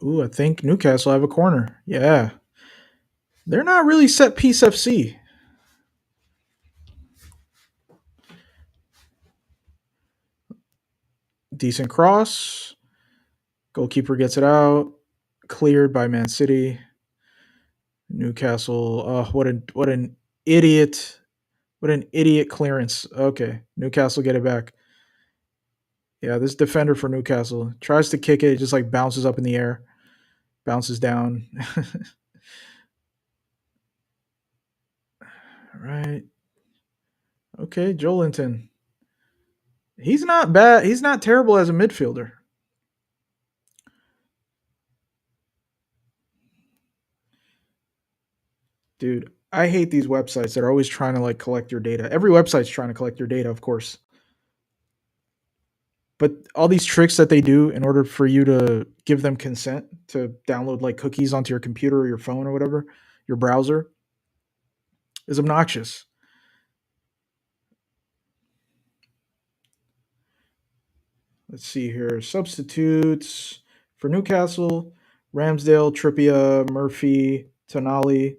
Ooh, I think Newcastle have a corner. Yeah. They're not really set piece FC. Decent cross. Goalkeeper gets it out. Cleared by Man City. Newcastle. What an idiot. What an idiot clearance. Okay. Newcastle get it back. Yeah, this defender for Newcastle tries to kick it, it just like bounces up in the air, bounces down. Right. Okay, Jolinton. He's not bad. He's not terrible as a midfielder. Dude, I hate these websites that are always trying to like collect your data. Every website's trying to collect your data, of course. But all these tricks that they do in order for you to give them consent to download like cookies onto your computer or your phone or whatever, your browser, is obnoxious. Let's see here. Substitutes for Newcastle: Ramsdale, Trippier, Murphy, Tonali,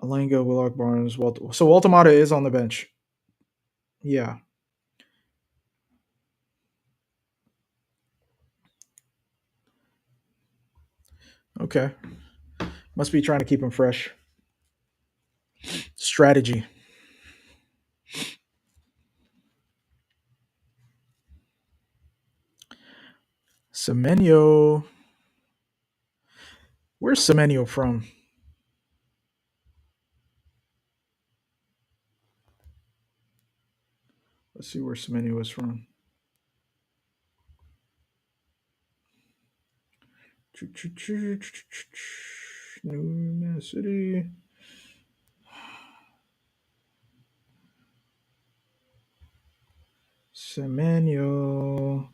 Alenga, Willock, Barnes. So Waltamata is on the bench. Yeah. Okay. Must be trying to keep him fresh. Strategy. Semenyo. Where's Semenyo from? Let's see where Semenyo is from. New City. Semenyo.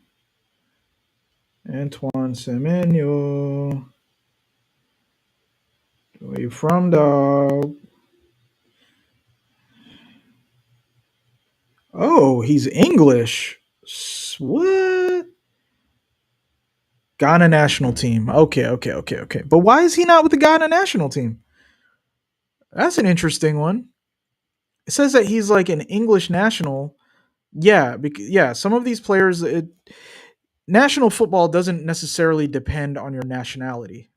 Antoine Semenyo. Where you from, dog? Oh, he's English. What? Ghana national team. Okay, okay, okay, okay. But why is he not with the Ghana national team? That's an interesting one. It says that he's like an English national. Yeah, yeah. Some of these players, national football doesn't necessarily depend on your nationality.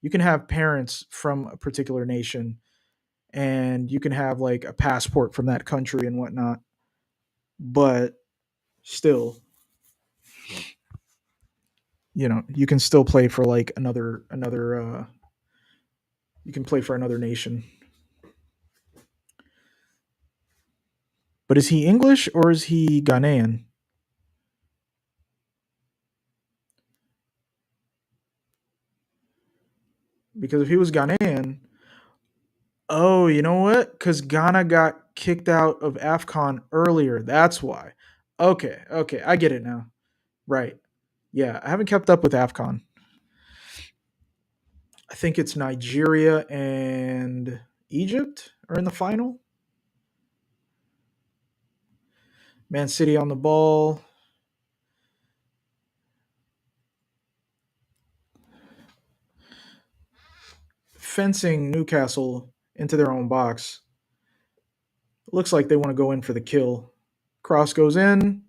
You can have parents from a particular nation, and you can have like a passport from that country and whatnot. But still, you can still play for like another. You can play for another nation. But is he English or is he Ghanaian? Because if he was Ghanaian, oh, you know what? Because Ghana got kicked out of AFCON earlier. That's why. Okay, okay, I get it now. Right. Yeah, I haven't kept up with AFCON. I think it's Nigeria and Egypt are in the final. Man City on the ball, fencing Newcastle into their own box. Looks like they want to go in for the kill. Cross goes in,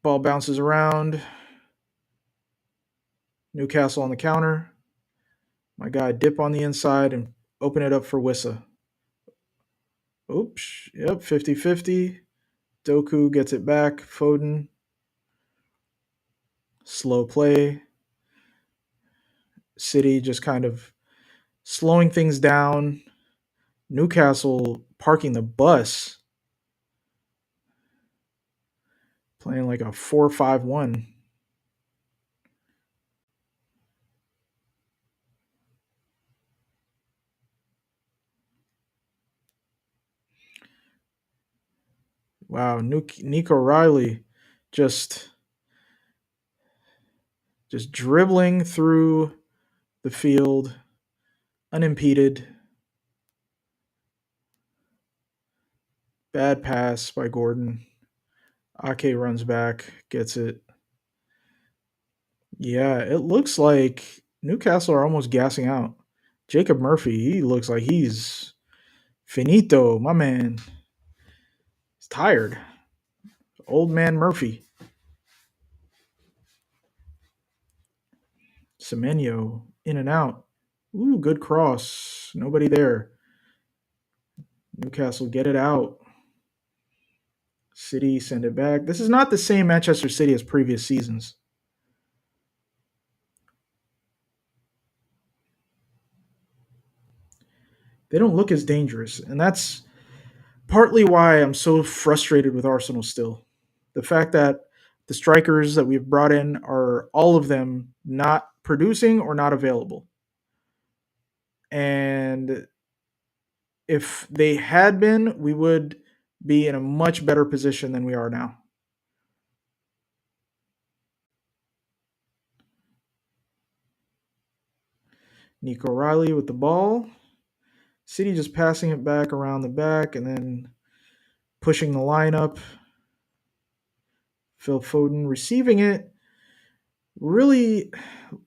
ball bounces around. Newcastle on the counter. My guy dip on the inside and open it up for Wissa. Oops. Yep, 50-50. Doku gets it back. Foden. Slow play. City just kind of slowing things down. Newcastle parking the bus. Playing like a 4-5-1. Wow, Nico Riley just just dribbling through the field unimpeded. Bad pass by Gordon. Ake runs back, gets it. Yeah, it looks like Newcastle are almost gassing out. Jacob Murphy, he looks like he's finito, my man. He's tired. Old man Murphy. Semenyo in and out. Ooh, good cross. Nobody there. Newcastle get it out. City send it back. This is not the same Manchester City as previous seasons. They don't look as dangerous, and that's partly why I'm so frustrated with Arsenal still. The fact that the strikers that we've brought in are all of them not producing or not available. And if they had been, we would be in a much better position than we are now. Nico Riley with the ball. City just passing it back around the back and then pushing the line up. Phil Foden receiving it really,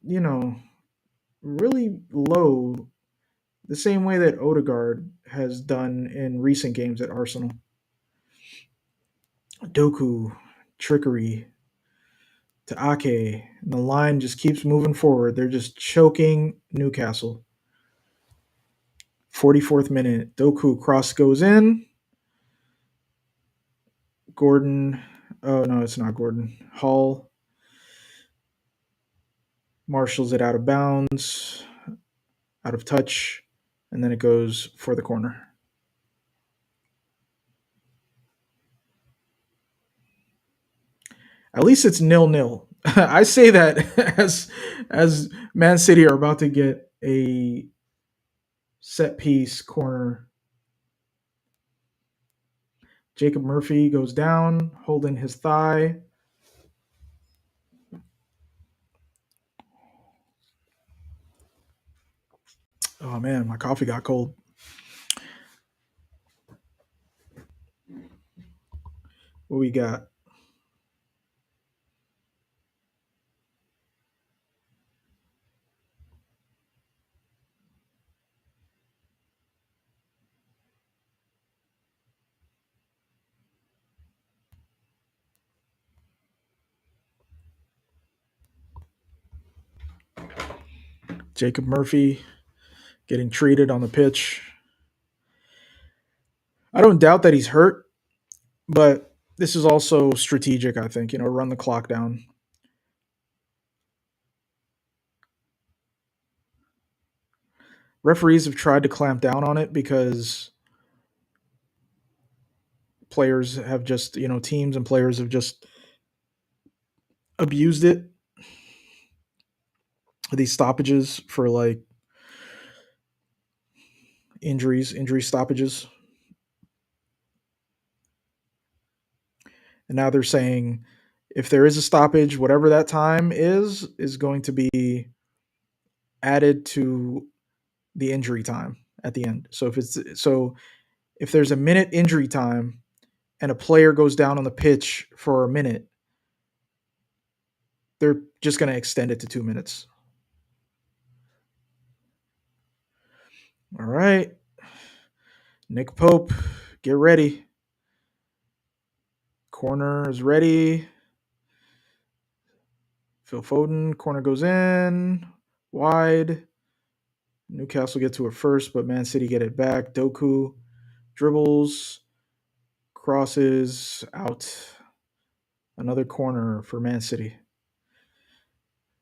you know, really low, the same way that Odegaard has done in recent games at Arsenal. Doku, trickery to Ake, and the line just keeps moving forward. They're just choking Newcastle. 44th minute, Doku cross goes in. Gordon, oh no, it's not Gordon. Hall marshals it out of bounds, out of touch, and then it goes for the corner. At least it's 0-0. I say that as Man City are about to get a set piece corner. Jacob Murphy goes down, holding his thigh. Oh man, my coffee got cold. What we got? Jacob Murphy getting treated on the pitch. I don't doubt that he's hurt, but this is also strategic, I think, run the clock down. Referees have tried to clamp down on it because players have just, teams and players have just abused it. These stoppages for like injury stoppages. And now they're saying if there is a stoppage, whatever that time is going to be added to the injury time at the end. So if there's a minute injury time and a player goes down on the pitch for a minute, they're just going to extend it to 2 minutes. All right. Nick Pope, get ready. Corner is ready. Phil Foden, corner goes in, wide. Newcastle get to it first, but Man City get it back. Doku dribbles, crosses out. Another corner for Man City.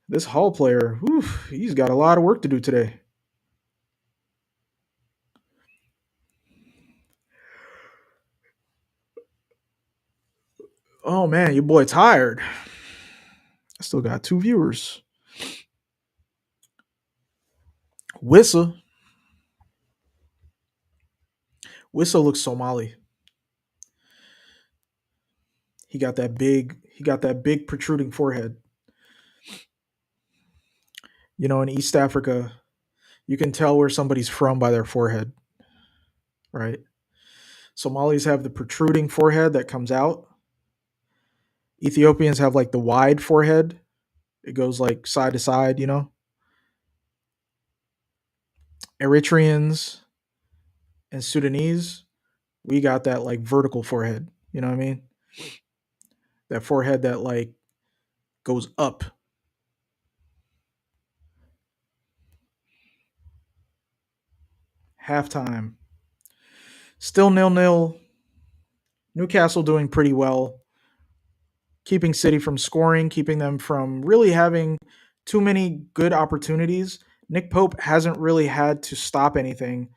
This Hall player, he's got a lot of work to do today. Oh man, your boy tired. I still got 2 viewers. Wissa. Wissa looks Somali. He got that big protruding forehead. In East Africa, you can tell where somebody's from by their forehead, right? Somalis have the protruding forehead that comes out. Ethiopians have like the wide forehead. It goes like side to side. Eritreans and Sudanese, we got that like vertical forehead. You know what I mean? That forehead that like goes up. Halftime. Still 0-0. Newcastle doing pretty well. Keeping City from scoring, keeping them from really having too many good opportunities. Nick Pope hasn't really had to stop anything.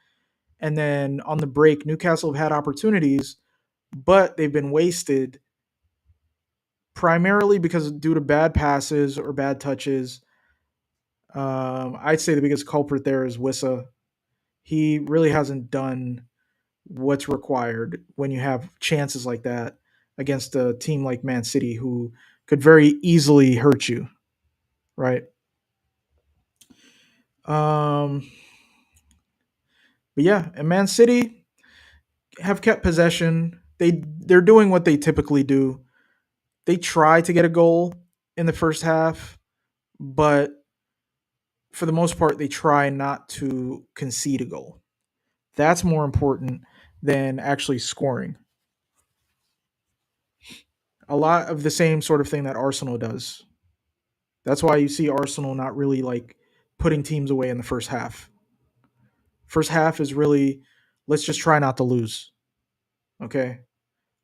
And then on the break, Newcastle have had opportunities, but they've been wasted primarily because due to bad passes or bad touches. I'd say the biggest culprit there is Wissa. He really hasn't done what's required when you have chances like that against a team like Man City, who could very easily hurt you, right? Um, but yeah, and Man City have kept possession. They're doing what they typically do. They try to get a goal in the first half, but for the most part, they try not to concede a goal. That's more important than actually scoring. A lot of the same sort of thing that Arsenal does. That's why you see Arsenal not really like putting teams away in the first half. First half is really, let's just try not to lose. Okay?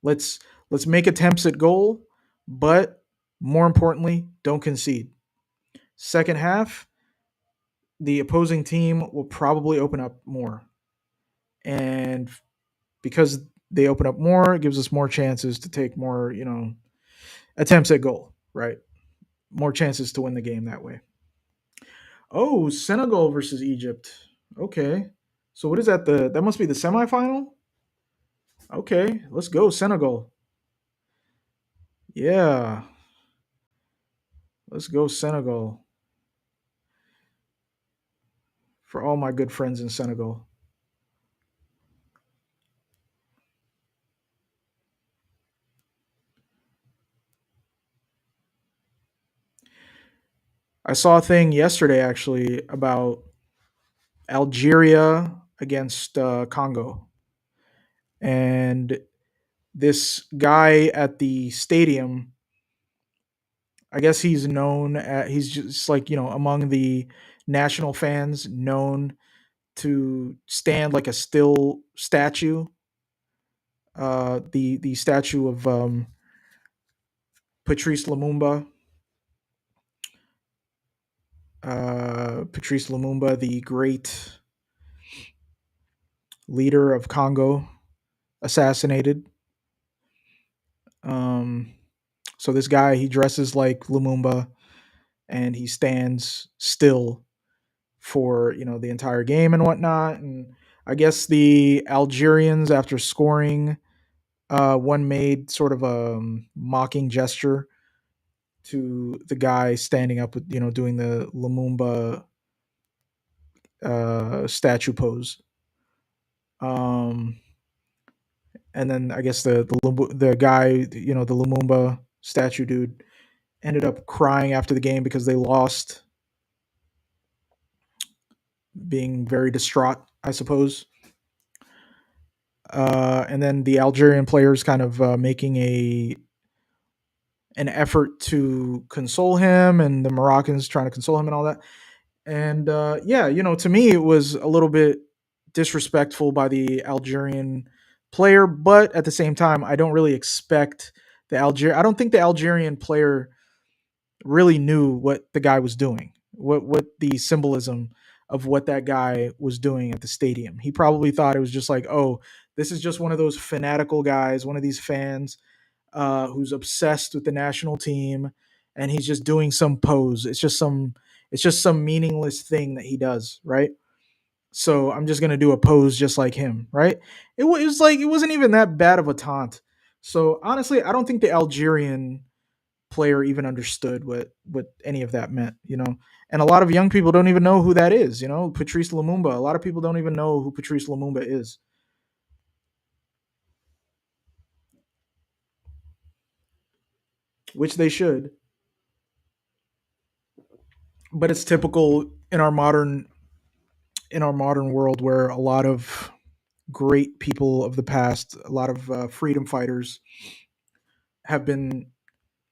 Let's let's make attempts at goal, but more importantly, don't concede. Second half, the opposing team will probably open up more. And because they open up more, it gives us more chances to take more, attempts at goal, right? More chances to win the game that way. Oh, Senegal versus Egypt. Okay. So what is that? That must be the semifinal? Okay, let's go, Senegal. Yeah, let's go, Senegal. For all my good friends in Senegal. I saw a thing yesterday actually about Algeria against Congo. And this guy at the stadium, I guess he's just like, among the national fans, known to stand like a still statue. The statue of Patrice Lumumba. Patrice Lumumba, the great leader of Congo, assassinated. Um, so this guy, he dresses like Lumumba, and he stands still for the entire game and whatnot. And I guess the Algerians, after scoring, one made sort of a mocking gesture to the guy standing up with doing the Lumumba statue pose. Um, and then I guess the guy, the Lumumba statue dude, ended up crying after the game because they lost, being very distraught, I suppose. And then the Algerian players kind of making a an effort to console him, and the Moroccans trying to console him and all that. And yeah, to me it was a little bit disrespectful by the Algerian player, but at the same time, I don't really expect I don't think the Algerian player really knew what the guy was doing, what the symbolism of what that guy was doing at the stadium. He probably thought it was just like, oh, this is just one of those fanatical guys, one of these fans who's obsessed with the national team, and he's just doing some pose. It's just some meaningless thing that he does, right? So I'm just gonna do a pose just like him, right? It was like it wasn't even that bad of a taunt. So honestly, I don't think the Algerian player even understood what any of that meant, And a lot of young people don't even know who that is, Patrice Lumumba. A lot of people don't even know who Patrice Lumumba is, which they should. But it's typical in our modern world where a lot of great people of the past, a lot of freedom fighters, have been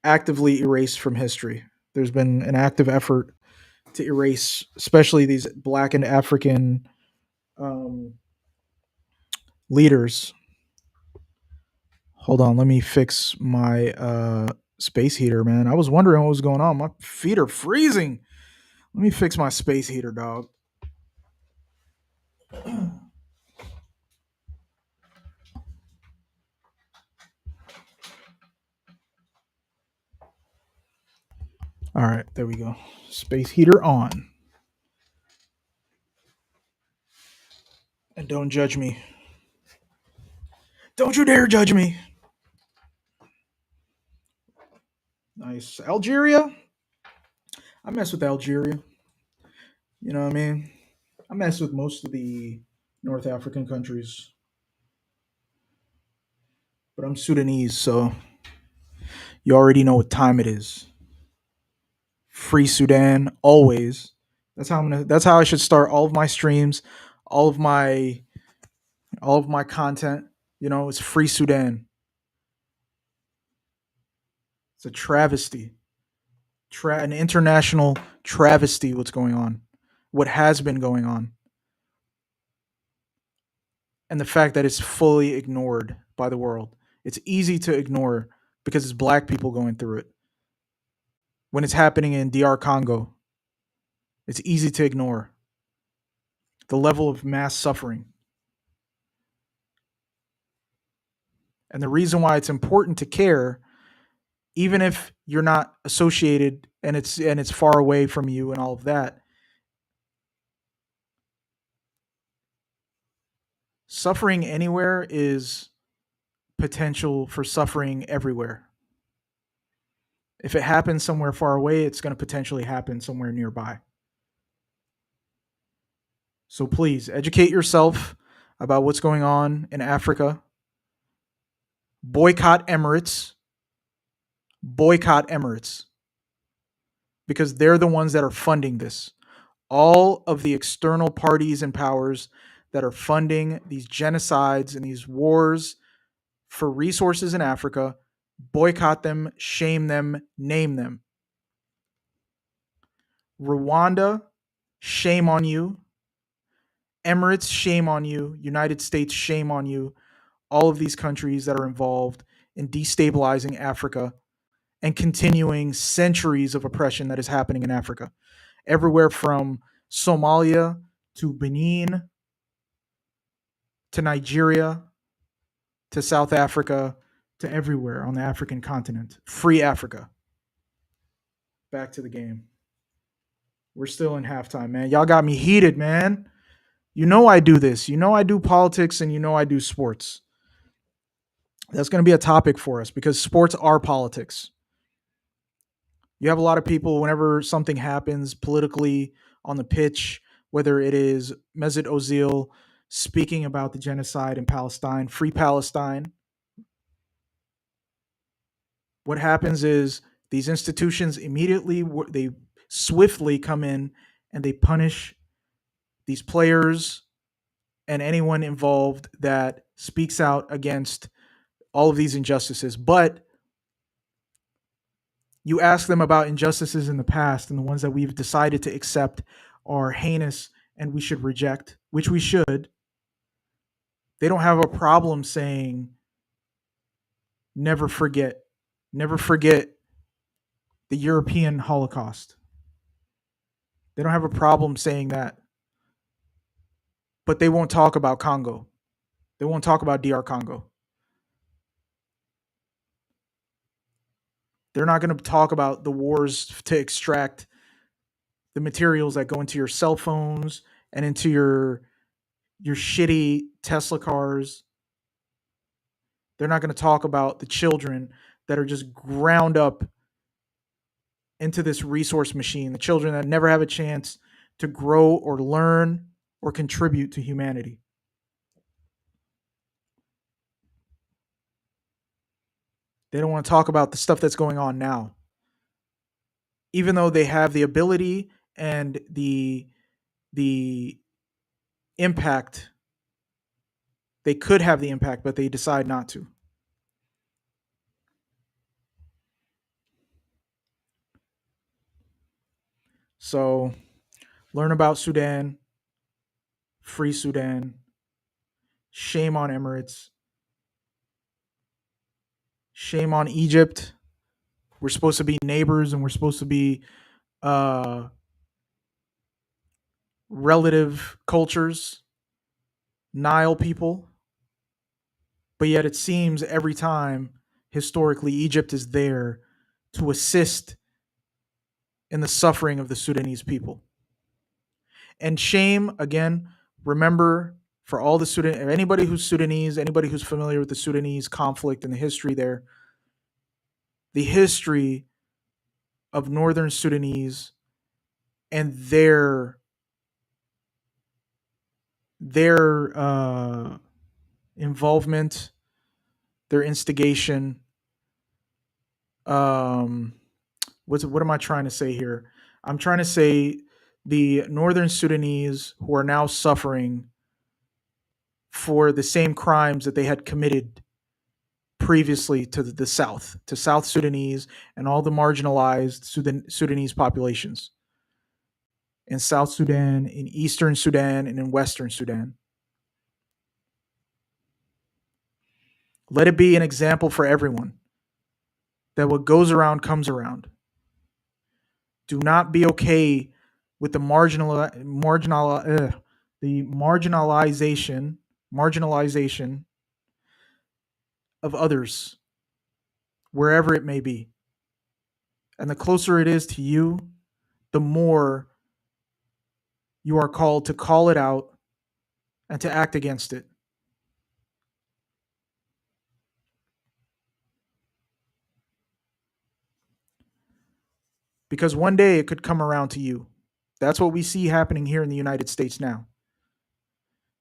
actively erased from history. There's been an active effort to erase, especially these Black and African um, leaders. Hold on, let me fix my space heater, man. I was wondering what was going on. My feet are freezing. Let me fix my space heater, dog. All right, there we go. Space heater on. And don't judge me. Don't you dare judge me. Nice. Algeria? I mess with Algeria. You know what I mean? I mess with most of the North African countries, but I'm Sudanese, so you already know what time it is. Free Sudan, always. That's how I should start all of my streams, all of my all of my content. You know, it's free Sudan. It's a travesty. An international travesty what's going on. What has been going on. And the fact that it's fully ignored by the world. It's easy to ignore because it's black people going through it. When it's happening in DR Congo, it's easy to ignore the level of mass suffering. And the reason why it's important to care, even if you're not associated and it's far away from you and all of that, suffering anywhere is potential for suffering everywhere. If it happens somewhere far away, it's going to potentially happen somewhere nearby. So please educate yourself about what's going on in Africa. Boycott Emirates. Boycott Emirates because they're the ones that are funding this. All of the external parties and powers that are funding these genocides and these wars for resources in Africa, boycott them, shame them, name them. Rwanda, shame on you. Emirates, shame on you. United States, shame on you. All of these countries that are involved in destabilizing Africa and continuing centuries of oppression that is happening in Africa. Everywhere from Somalia to Benin to Nigeria to South Africa to everywhere on the African continent. Free Africa. Back to the game. We're still in halftime, man. Y'all got me heated, man. You know I do this. You know I do politics and you know I do sports. That's going to be a topic for us because sports are politics. You have a lot of people, whenever something happens politically on the pitch, whether it is Mesut Ozil speaking about the genocide in Palestine, free Palestine, what happens is these institutions immediately, they swiftly come in and they punish these players and anyone involved that speaks out against all of these injustices. But you ask them about injustices in the past and the ones that we've decided to accept are heinous and we should reject, which we should. They don't have a problem saying, never forget, never forget the European Holocaust. They don't have a problem saying that. But they won't talk about Congo. They won't talk about DR Congo. They're not going to talk about the wars to extract the materials that go into your cell phones and into your shitty Tesla cars. They're not going to talk about the children that are just ground up into this resource machine, the children that never have a chance to grow or learn or contribute to humanity. They don't want to talk about the stuff that's going on now. Even though they have the ability and the impact, they could have the impact, but they decide not to. So learn about Sudan, free Sudan, shame on Emirates, shame on Egypt. We're supposed to be neighbors and we're supposed to be uh, relative cultures, Nile people. But yet it seems every time historically Egypt is there to assist in the suffering of the Sudanese people. And shame, again, remember, for all the Sudan, anybody who's Sudanese, anybody who's familiar with the Sudanese conflict and the history there, the history of northern Sudanese and their involvement, their instigation. Um, what am I trying to say here? I'm trying to say the northern Sudanese who are now suffering for the same crimes that they had committed previously to the South, to South Sudanese and all the marginalized Sudanese populations in South Sudan, in Eastern Sudan, and in Western Sudan. Let it be an example for everyone that what goes around comes around. Do not be okay with the marginalization of others, wherever it may be. And the closer it is to you, the more you are called to call it out and to act against it. Because one day it could come around to you. That's what we see happening here in the United States now.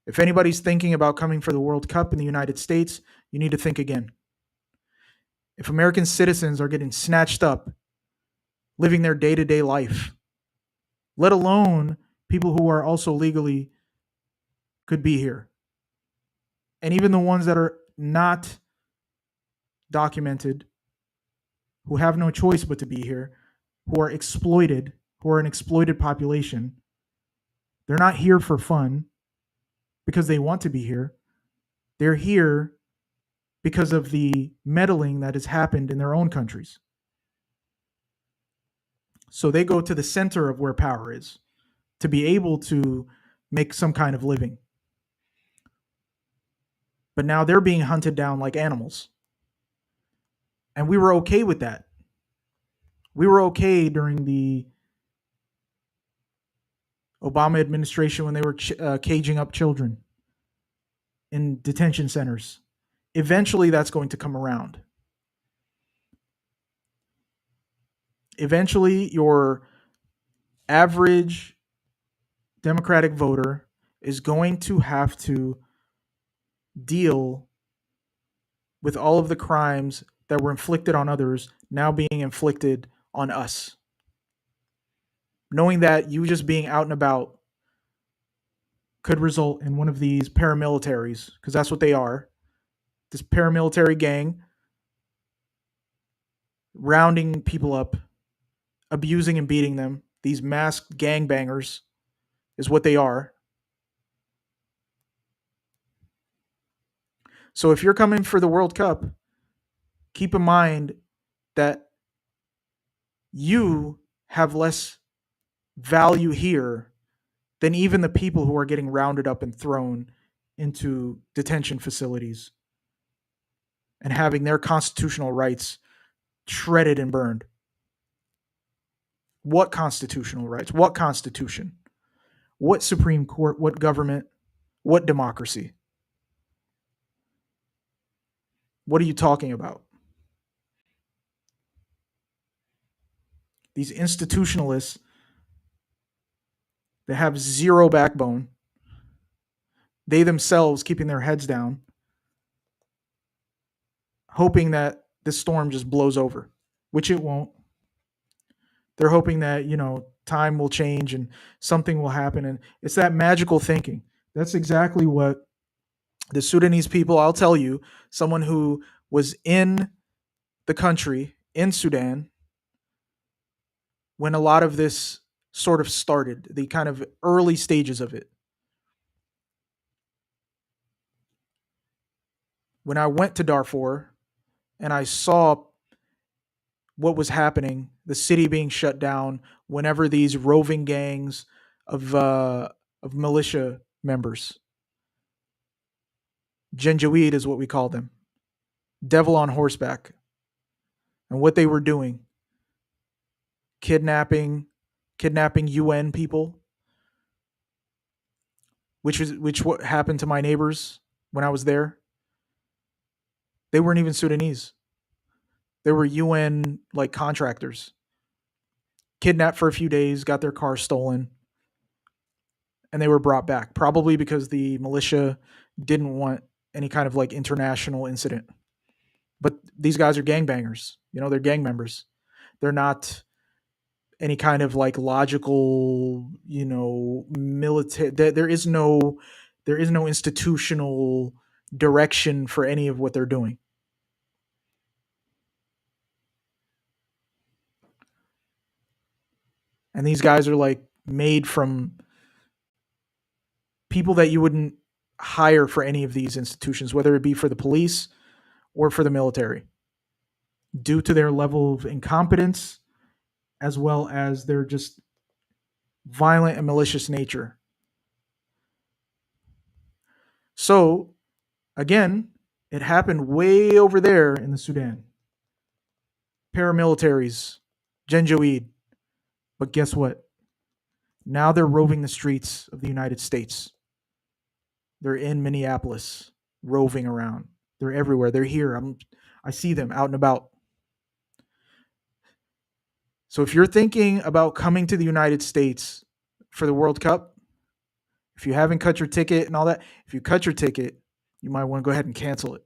If anybody's thinking about coming for the World Cup in the United States, you need to think again. If American citizens are getting snatched up, living their day to day life, let alone people who are also legally could be here. And even the ones that are not documented, who have no choice but to be here, who are exploited, who are an exploited population, they're not here for fun because they want to be here. They're here because of the meddling that has happened in their own countries. So they go to the center of where power is to be able to make some kind of living. But now they're being hunted down like animals. And we were okay with that. We were okay during the Obama administration when they were caging up children in detention centers. Eventually, that's going to come around. Eventually, your average Democratic voter is going to have to deal with all of the crimes that were inflicted on others now being inflicted on us. Knowing that you just being out and about could result in one of these paramilitaries, because that's what they are, this paramilitary gang rounding people up, abusing and beating them. These masked gangbangers is what they are. So if you're coming for the World Cup, keep in mind that you have less value here than even the people who are getting rounded up and thrown into detention facilities and having their constitutional rights shredded and burned. What constitutional rights? What constitution? What Supreme Court? What government? What democracy? What are you talking about? These institutionalists that have zero backbone, they themselves keeping their heads down, hoping that this storm just blows over, which it won't. They're hoping that, time will change and something will happen. And it's that magical thinking. That's exactly what the Sudanese people, I'll tell you, someone who was in the country, in Sudan, when a lot of this sort of started, the kind of early stages of it. When I went to Darfur and I saw what was happening, the city being shut down whenever these roving gangs of militia members, Janjaweed is what we call them, devil on horseback, and what they were doing. kidnapping, kidnapping UN people, which what happened to my neighbors when I was there. They weren't even Sudanese. They were UN like contractors. Kidnapped for a few days, got their car stolen, and they were brought back. Probably because the militia didn't want any kind of like international incident. But these guys are gangbangers. They're gang members. They're not any kind of like logical, military. There is no institutional direction for any of what they're doing. And these guys are like made from people that you wouldn't hire for any of these institutions, whether it be for the police or for the military, due to their level of incompetence as well as their just violent and malicious nature. So, again, it happened way over there in the Sudan. Paramilitaries, Janjaweed. But guess what? Now they're roving the streets of the United States. They're in Minneapolis, roving around. They're everywhere. They're here. I see them out and about. So if you're thinking about coming to the United States for the World Cup, if you haven't cut your ticket and all that, if you cut your ticket, you might want to go ahead and cancel it.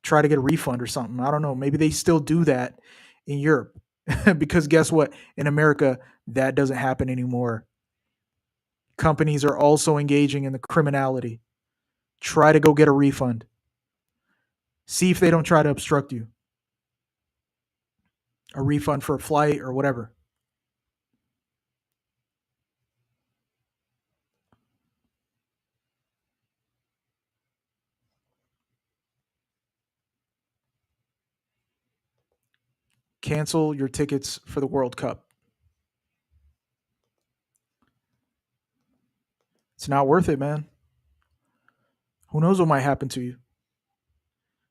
Try to get a refund or something. I don't know. Maybe they still do that in Europe. Because guess what? In America, that doesn't happen anymore. Companies are also engaging in the criminality. Try to go get a refund. See if they don't try to obstruct you. A refund for a flight or whatever. Cancel your tickets for the World Cup. It's not worth it, man. Who knows what might happen to you?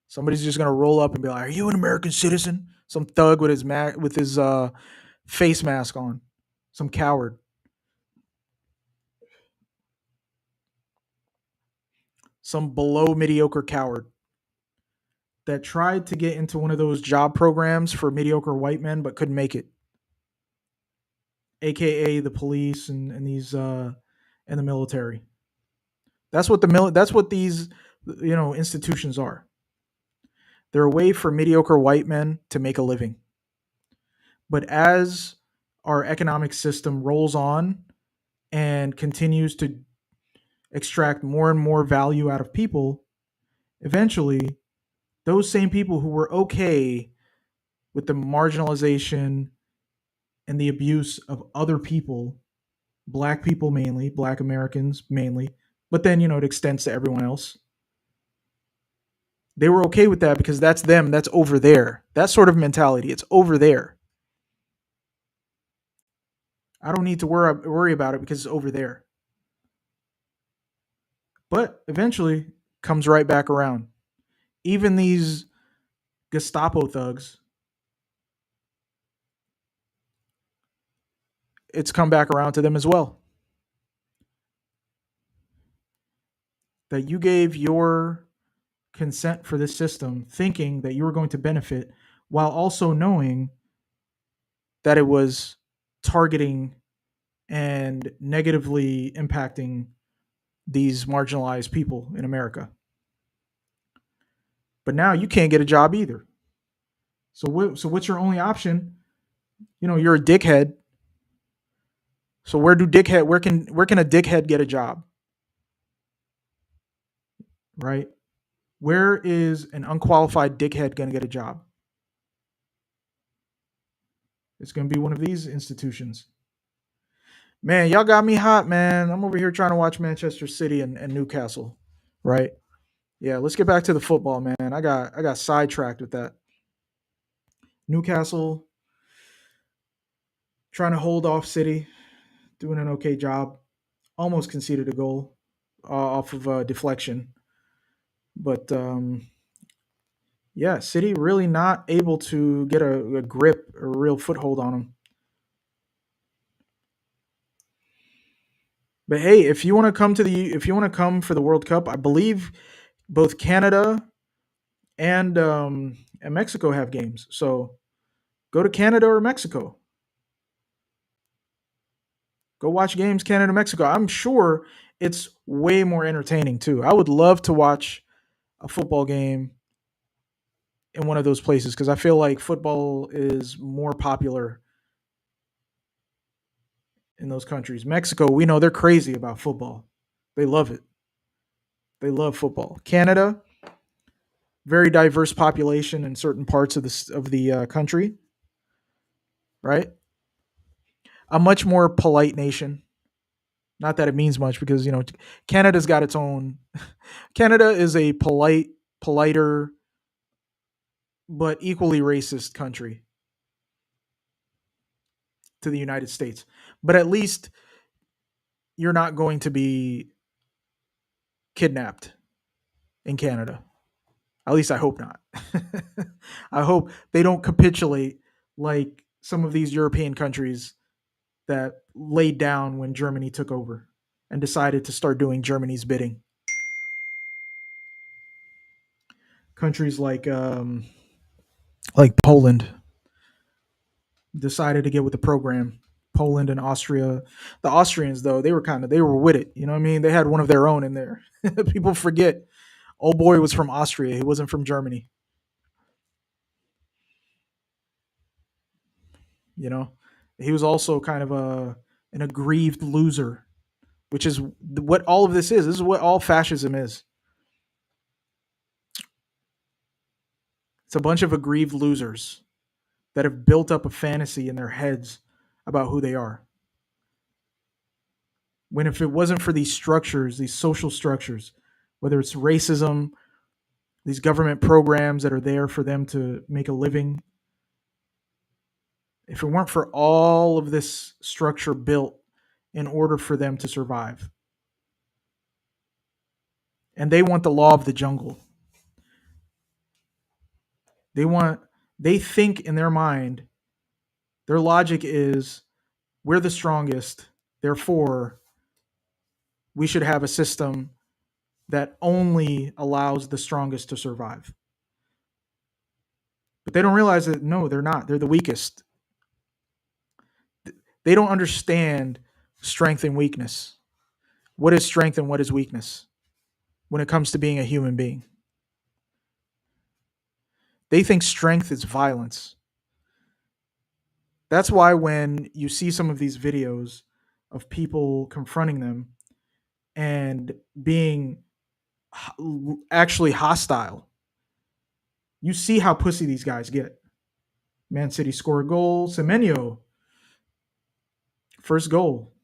Somebody's just gonna roll up and be like, "Are you an American citizen?" Some thug with his face mask on. Some coward. Some below mediocre coward that tried to get into one of those job programs for mediocre white men but couldn't make it. AKA the police and these and the military. That's what these institutions are. They're a way for mediocre white men to make a living. But as our economic system rolls on and continues to extract more and more value out of people, eventually those same people who were okay with the marginalization and the abuse of other people, black people mainly, black Americans mainly, but then, it extends to everyone else. They were okay with that because that's them, that's over there. That sort of mentality, it's over there. I don't need to worry about it because it's over there. But eventually comes right back around. Even these Gestapo thugs, it's come back around to them as well. That you gave your consent for this system thinking that you were going to benefit while also knowing that it was targeting and negatively impacting these marginalized people in America. But now you can't get a job either. So what's your only option? You're a dickhead. So where can a dickhead get a job? Right? Where is an unqualified dickhead going to get a job? It's going to be one of these institutions. Man, y'all got me hot, man. I'm over here trying to watch Manchester City and Newcastle. Right? Yeah, let's get back to the football, man. I got sidetracked with that. Newcastle trying to hold off City, doing an okay job. Almost conceded a goal off of a deflection, but yeah, City really not able to get a grip, a real foothold on them. But hey, if you want to come for the World Cup, I believe both Canada and Mexico have games. So go to Canada or Mexico. Go watch games Canada Mexico. I'm sure it's way more entertaining too. I would love to watch a football game in one of those places because I feel like football is more popular in those countries. Mexico, we know they're crazy about football. They love it. They love football. Canada, very diverse population in certain parts of the country, right? A much more polite nation. Not that it means much because Canada's got its own. Canada is a politer, but equally racist country to the United States. But at least you're not going to be kidnapped in Canada. At least I hope not. I hope they don't capitulate like some of these European countries that laid down when Germany took over and decided to start doing Germany's bidding. Countries like Poland decided to get with the program. Poland and Austria. The Austrians though, they were with it. You know what I mean? They had one of their own in there. People forget. Old boy was from Austria. He wasn't from Germany. You know, he was also kind of an aggrieved loser, which is what all of this is. This is what all fascism is. It's a bunch of aggrieved losers that have built up a fantasy in their heads about who they are. When if it wasn't for these structures, these social structures, whether it's racism, these government programs that are there for them to make a living, if it weren't for all of this structure built in order for them to survive, and they want the law of the jungle. They want they think in their mind, their logic is we're the strongest, therefore we should have a system that only allows the strongest to survive. But they don't realize that no, they're not. They're the weakest. They don't understand strength and weakness. What is strength and what is weakness when it comes to being a human being? They think strength is violence. That's why when you see some of these videos of people confronting them and being actually hostile, you see how pussy these guys get. Man City score a goal. Semenyo, first goal.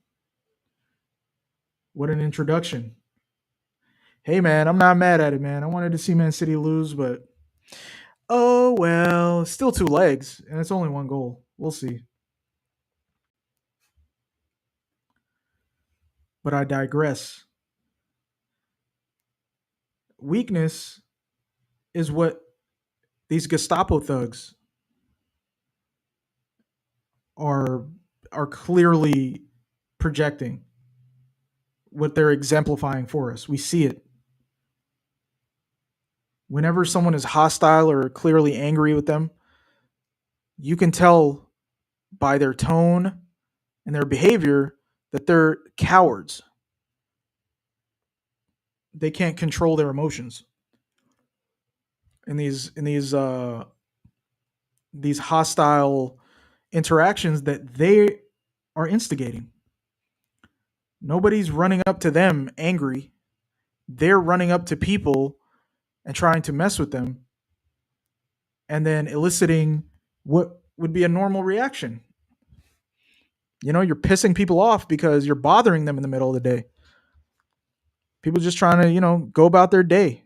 What an introduction. Hey man, I'm not mad at it, man. I wanted to see Man City lose, but oh well, still two legs, and it's only one goal. We'll see. But I digress. Weakness is what these Gestapo thugs are are clearly projecting, what they're exemplifying for us. We see it. Whenever someone is hostile or clearly angry with them, you can tell by their tone and their behavior that they're cowards. They can't control their emotions in these hostile interactions that they are instigating. Nobody's running up to them angry. They're running up to people and trying to mess with them and then eliciting what would be a normal reaction. You're pissing people off because you're bothering them in the middle of the day. People just trying to, go about their day,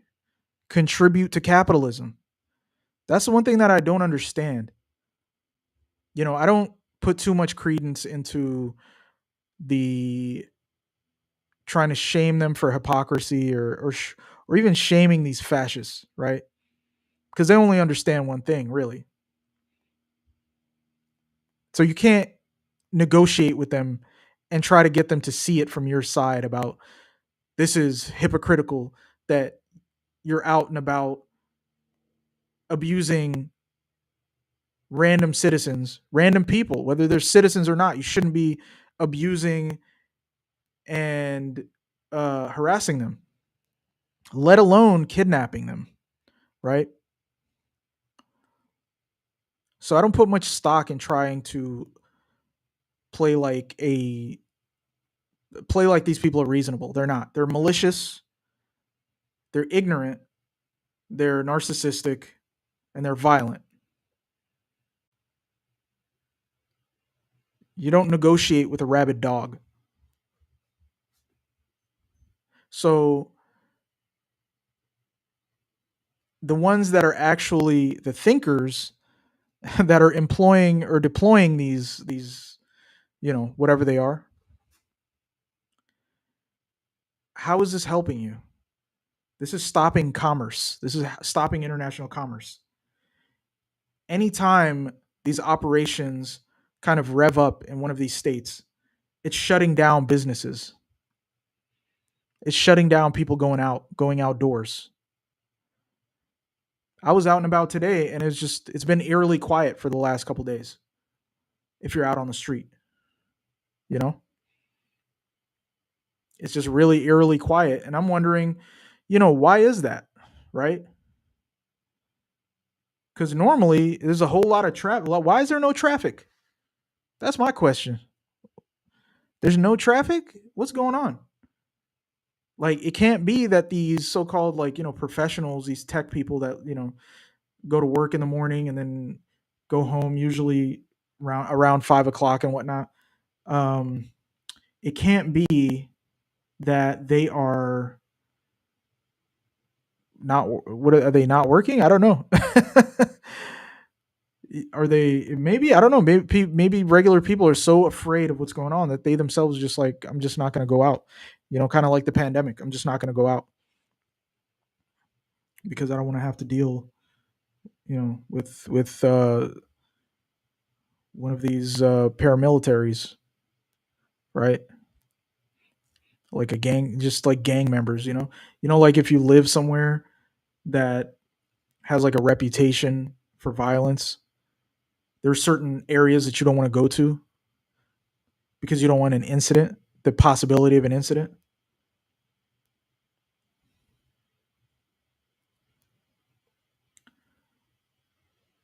contribute to capitalism. That's the one thing that I don't understand. I don't put too much credence into the trying to shame them for hypocrisy or even shaming these fascists, right? Because they only understand one thing, really. So you can't negotiate with them and try to get them to see it from your side about this is hypocritical that you're out and about abusing random citizens, random people, whether they're citizens or not. You shouldn't be abusing and harassing them, let alone kidnapping them, right? So I don't put much stock in trying to play like a play like these people are reasonable. They're not. They're malicious, they're ignorant, they're narcissistic, and they're violent. You don't negotiate with a rabid dog. So the ones that are actually the thinkers that are employing or deploying these whatever they are, how is this helping you? This is stopping commerce. This is stopping international commerce. Anytime these operations kind of rev up in one of these states, it's shutting down businesses. It's shutting down people going outdoors. I was out and about today, and it's been eerily quiet for the last couple days. If you're out on the street, you know, it's just really eerily quiet, and I'm wondering, why is that, right? Because normally there's a whole lot of traffic. Why is there no traffic? That's my question. There's no traffic. What's going on? Like, it can't be that these so-called, like, professionals, these tech people that go to work in the morning and then go home usually around 5 o'clock and whatnot. Um, it can't be that they are not. What are they not working? I don't know. Are they? Maybe I don't know. Maybe regular people are so afraid of what's going on that they themselves just like, I'm just not going to go out. Kind of like the pandemic. I'm just not going to go out because I don't want to have to deal, with one of these paramilitaries, right? Like a gang, just like gang members. Like if you live somewhere that has like a reputation for violence, there's certain areas that you don't want to go to because you don't want an incident, the possibility of an incident.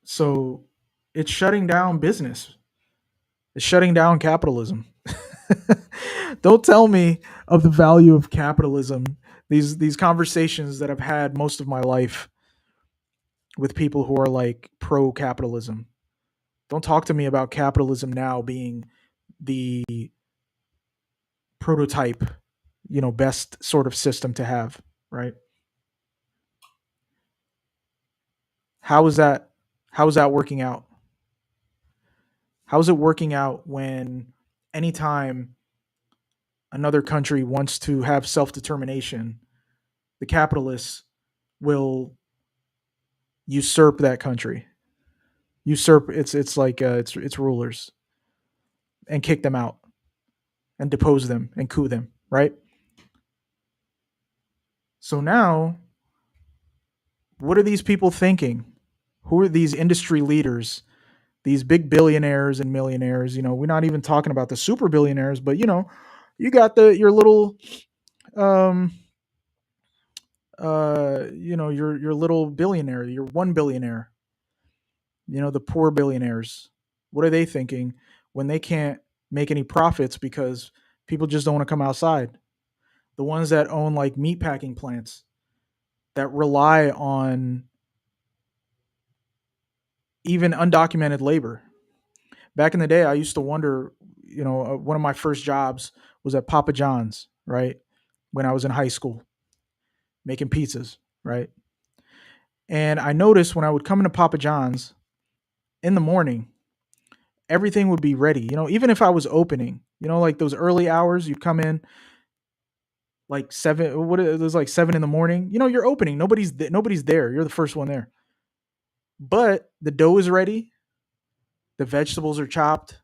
So it's shutting down business. It's shutting down capitalism. Don't tell me of the value of capitalism. These conversations that I've had most of my life with people who are like pro capitalism. Don't talk to me about capitalism now being the prototype, best sort of system to have, right? How is that how is that working out? How is it working out when anytime another country wants to have self-determination, the capitalists will usurp that country, usurp it's like its rulers, and kick them out and depose them and coup them, right? So now, what are these people thinking? Who are these industry leaders, these big billionaires and millionaires? We're not even talking about the super billionaires, but you got your little um your little billionaire, your one billionaire, the poor billionaires. What are they thinking when they can't make any profits because people just don't want to come outside? The ones that own like meat packing plants that rely on even undocumented labor. Back in the day, I used to wonder, one of my first jobs was at Papa John's, right? When I was in high school, making pizzas, right? And I noticed when I would come into Papa John's in the morning, everything would be ready. Even if I was opening, like those early hours, you'd come in like seven. It was like 7 in the morning. You're opening. Nobody's there. You're the first one there. But the dough is ready. The vegetables are chopped.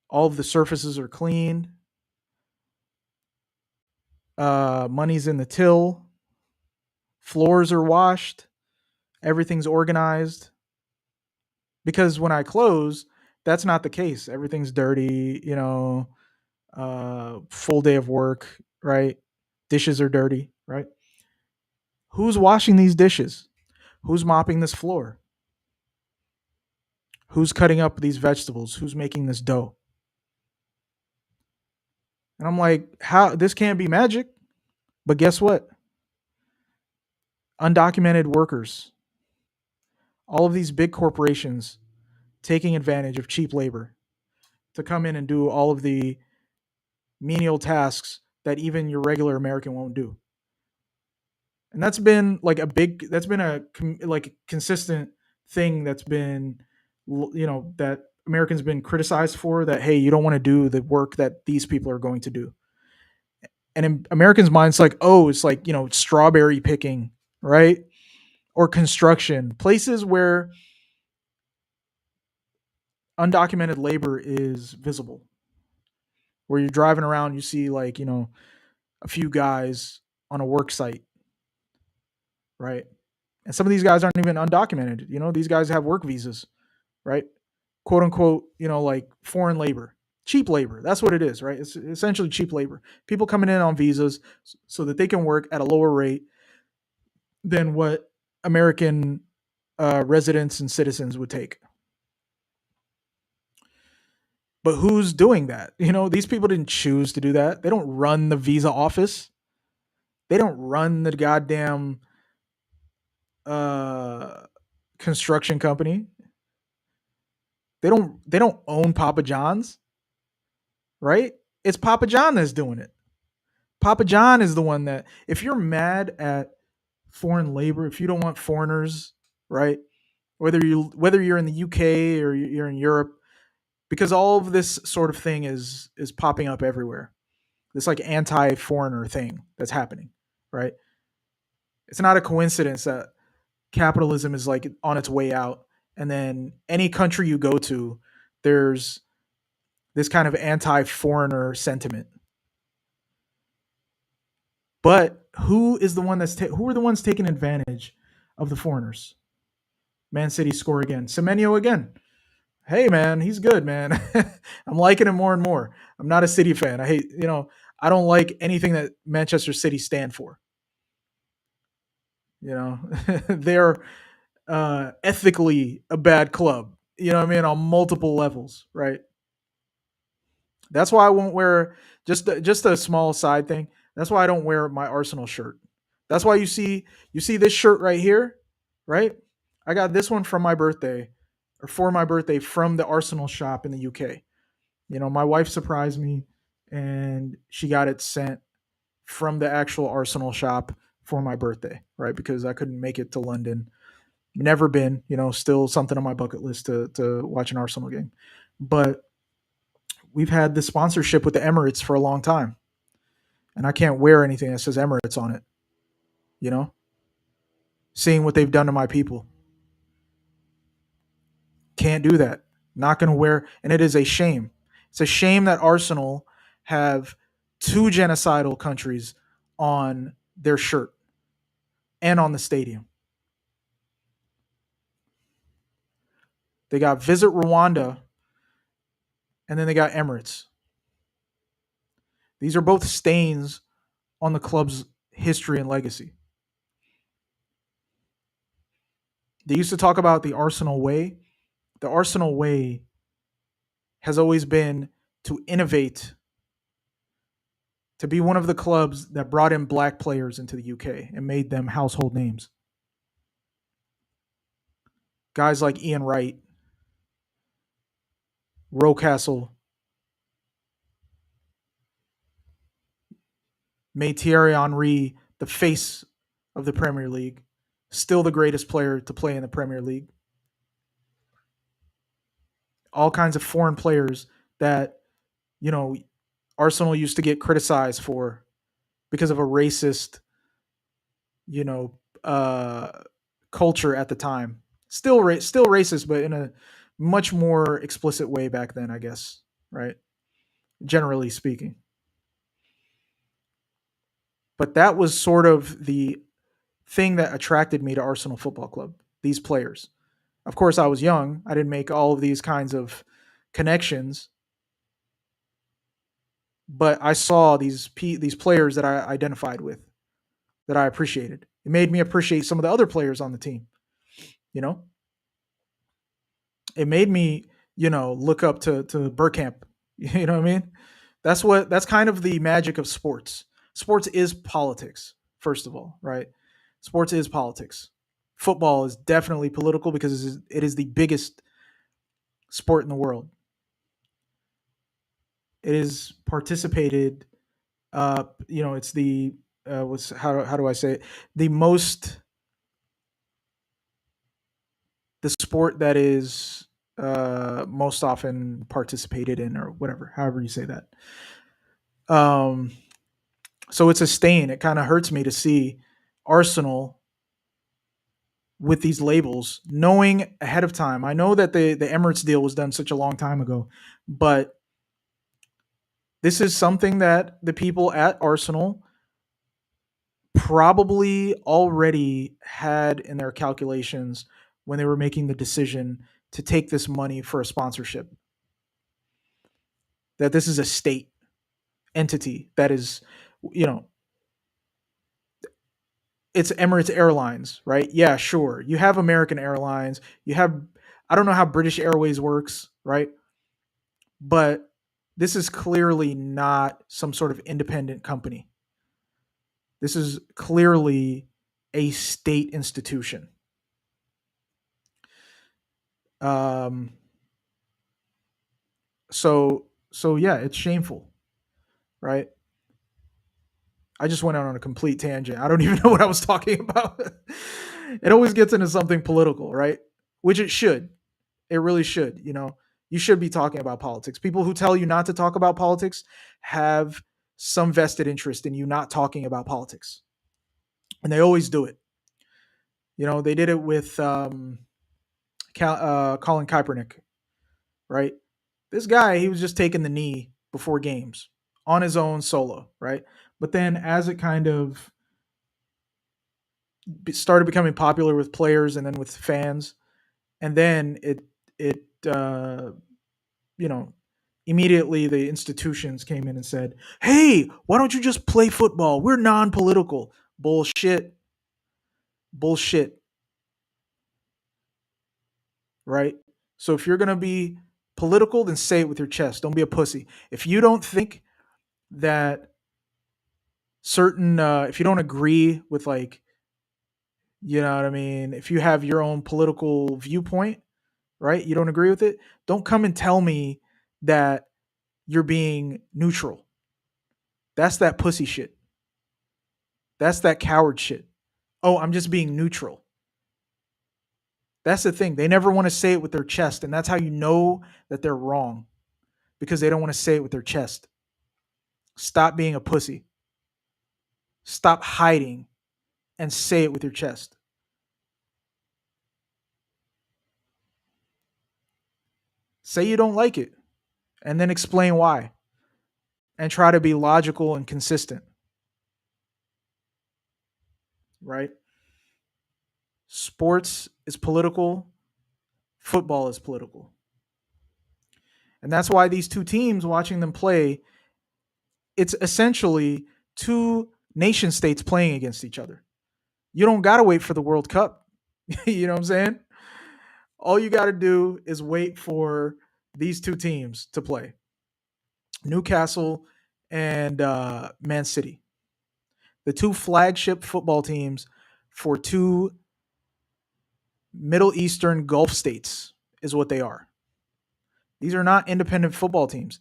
All of the surfaces are clean. Money's in the till. Floors are washed. Everything's organized. Because when I close, that's not the case. Everything's dirty. Full day of work, right? Dishes are dirty, right? Who's washing these dishes? Who's mopping this floor? Who's cutting up these vegetables? Who's making this dough? And I'm like, how this can't be magic. But guess what? Undocumented workers, all of these big corporations taking advantage of cheap labor to come in and do all of the menial tasks that even your regular American won't do. And that's been like that's been like consistent thing that's been, that Americans been criticized for, that, hey, you don't want to do the work that these people are going to do. And in Americans' minds, like, oh, it's like, strawberry picking, right? Or construction, places where undocumented labor is visible, where you're driving around, you see, like, a few guys on a work site, right? And some of these guys aren't even undocumented. These guys have work visas, right? Quote unquote, like foreign labor, cheap labor. That's what it is, right? It's essentially cheap labor. People coming in on visas so that they can work at a lower rate than what American residents and citizens would take. But who's doing that? These people didn't choose to do that. They don't run the visa office. They don't run the goddamn uh, construction company. They don't own Papa John's, right? It's Papa John that's doing it. Papa John is the one that, if you're mad at foreign labor, if you don't want foreigners, right? Whether you're in the UK or you're in Europe, because all of this sort of thing is popping up everywhere. This like anti-foreigner thing that's happening, right? It's not a coincidence that capitalism is like on its way out, and then any country you go to, there's this kind of anti-foreigner sentiment. But who are the ones taking advantage of the foreigners? Man City score again. Semenyo again. Hey man, he's good, man. I'm liking him more and more. I'm not a City fan. I don't like anything that Manchester City stand for. They're ethically a bad club. You know what I mean, on multiple levels, right? That's why I won't wear, just a small side thing. That's why I don't wear my Arsenal shirt. That's why you see this shirt right here, right? I got this one from my birthday, or for my birthday, from the Arsenal shop in the UK. My wife surprised me, and she got it sent from the actual Arsenal shop for my birthday, right? Because I couldn't make it to London. Never been, still something on my bucket list to watch an Arsenal game. But we've had the sponsorship with the Emirates for a long time, and I can't wear anything that says Emirates on it. You know, Seeing what they've done to my people, can't do that. Not going to wear, and it is a shame. It's a shame that Arsenal have two genocidal countries on their shirt and on the stadium. They got Visit Rwanda, and then they got Emirates. These are both stains on the club's history and legacy. They used to talk about the Arsenal way. The Arsenal way has always been to innovate, to be one of the clubs that brought in black players into the UK and made them household names. Guys like Ian Wright, Rocastle, made Thierry Henry the face of the Premier League, still the greatest player to play in the Premier League. All kinds of foreign players that, you know, Arsenal used to get criticized for because of a racist, you know, uh, culture at the time. Still racist, but in a much more explicit way back then, I guess. right? Generally speaking. But that was sort of the thing that attracted me to Arsenal Football Club, these players. Of course, I was young. I didn't make all of these kinds of connections, but I saw these players that I identified with, that I appreciated. It made me appreciate some of the other players on the team. You know, it made me, look up to Burkamp. You know what I mean? That's kind of the magic of sports. Sports is politics, first of all, right? Sports is politics. Football is definitely political because it is the biggest sport in the world. It is participated. It's the what's how do I say it? The most the sport that is most often participated in, or whatever, however you say that. Um, so it's a stain. It kind of hurts me to see Arsenal with these labels, knowing ahead of time. I know that the Emirates deal was done such a long time ago, but this is something that the people at Arsenal probably already had in their calculations when they were making the decision to take this money for a sponsorship. That this is a state entity that is, you know, it's Emirates Airlines, right? Yeah, sure. You have American Airlines. You have, I don't know how British Airways works, right? But this is clearly not some sort of independent company. This is clearly a state institution. Um, so yeah, it's shameful, right? I just went out on a complete tangent. I don't even know what I was talking about. It always gets into something political, right? Which it should. It really should. You should be talking about politics. People who tell you not to talk about politics have some vested interest in you not talking about politics, and they always do it. They did it with Colin Kaepernick, right? This guy, he was just taking the knee before games on his own solo, right? But then as it kind of started becoming popular with players and then with fans, and then it you know immediately the institutions came in and said, "Hey, why don't you just play football? We're non-political." Bullshit. Bullshit, right? So if you're going to be political, then say it with your chest. Don't be a pussy. If you don't think that if you don't agree with, like, you know what I mean, if you have your own political viewpoint, right? You don't agree with it, don't come and tell me that you're being neutral. That's that pussy shit. That's that coward shit. Oh, I'm just being neutral. That's the thing. They never want to say it with their chest, and that's how you know that they're wrong, because they don't want to say it with their chest. Stop being a pussy. Stop hiding and say it with your chest. Say you don't like it and then explain why, and try to be logical and consistent, right? Sports is political, football is political. And that's why these two teams, watching them play, it's essentially two nation states playing against each other. You don't got to wait for the World Cup. You know what I'm saying? All you got to do is wait for these two teams to play, Newcastle and Man City, the two flagship football teams for two Middle Eastern Gulf states, is what they are. These are not independent football teams.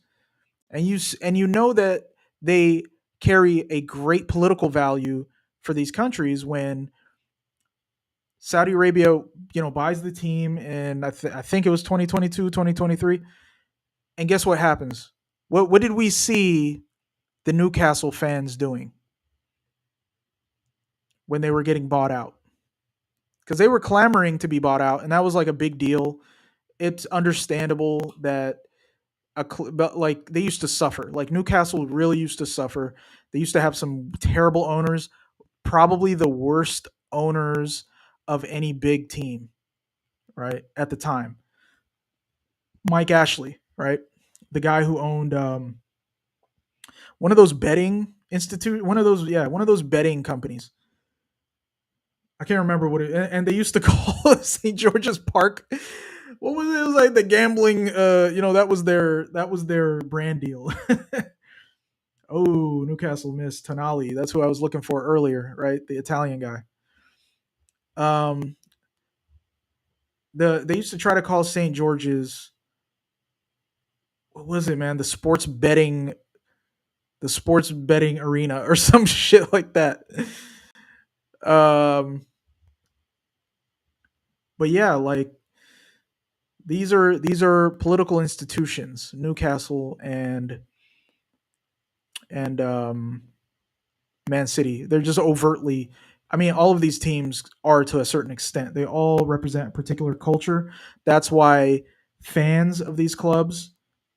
And you know that they carry a great political value for these countries when Saudi Arabia, buys the team, and I think it was 2022, 2023. And guess what happens? What did we see the Newcastle fans doing when they were getting bought out? Because they were clamoring to be bought out, and that was like a big deal. It's understandable that but like they used to suffer. Like Newcastle really used to suffer. They used to have some terrible owners, probably the worst owners of any big team, right? At the time, Mike Ashley, right? The guy who owned one of those betting institute, one of those betting companies. I can't remember what it, and they used to call St. George's Park. What was it? It was like the gambling. That was their brand deal. Oh, Newcastle missed Tonali. That's who I was looking for earlier, right? The Italian guy. Um, they used to try to call St. George's, what was it, man? The sports betting arena or some shit like that. Um, but yeah, like these are political institutions, Newcastle and Man City. They're just overtly. I mean, all of these teams are to a certain extent. They all represent a particular culture. That's why fans of these clubs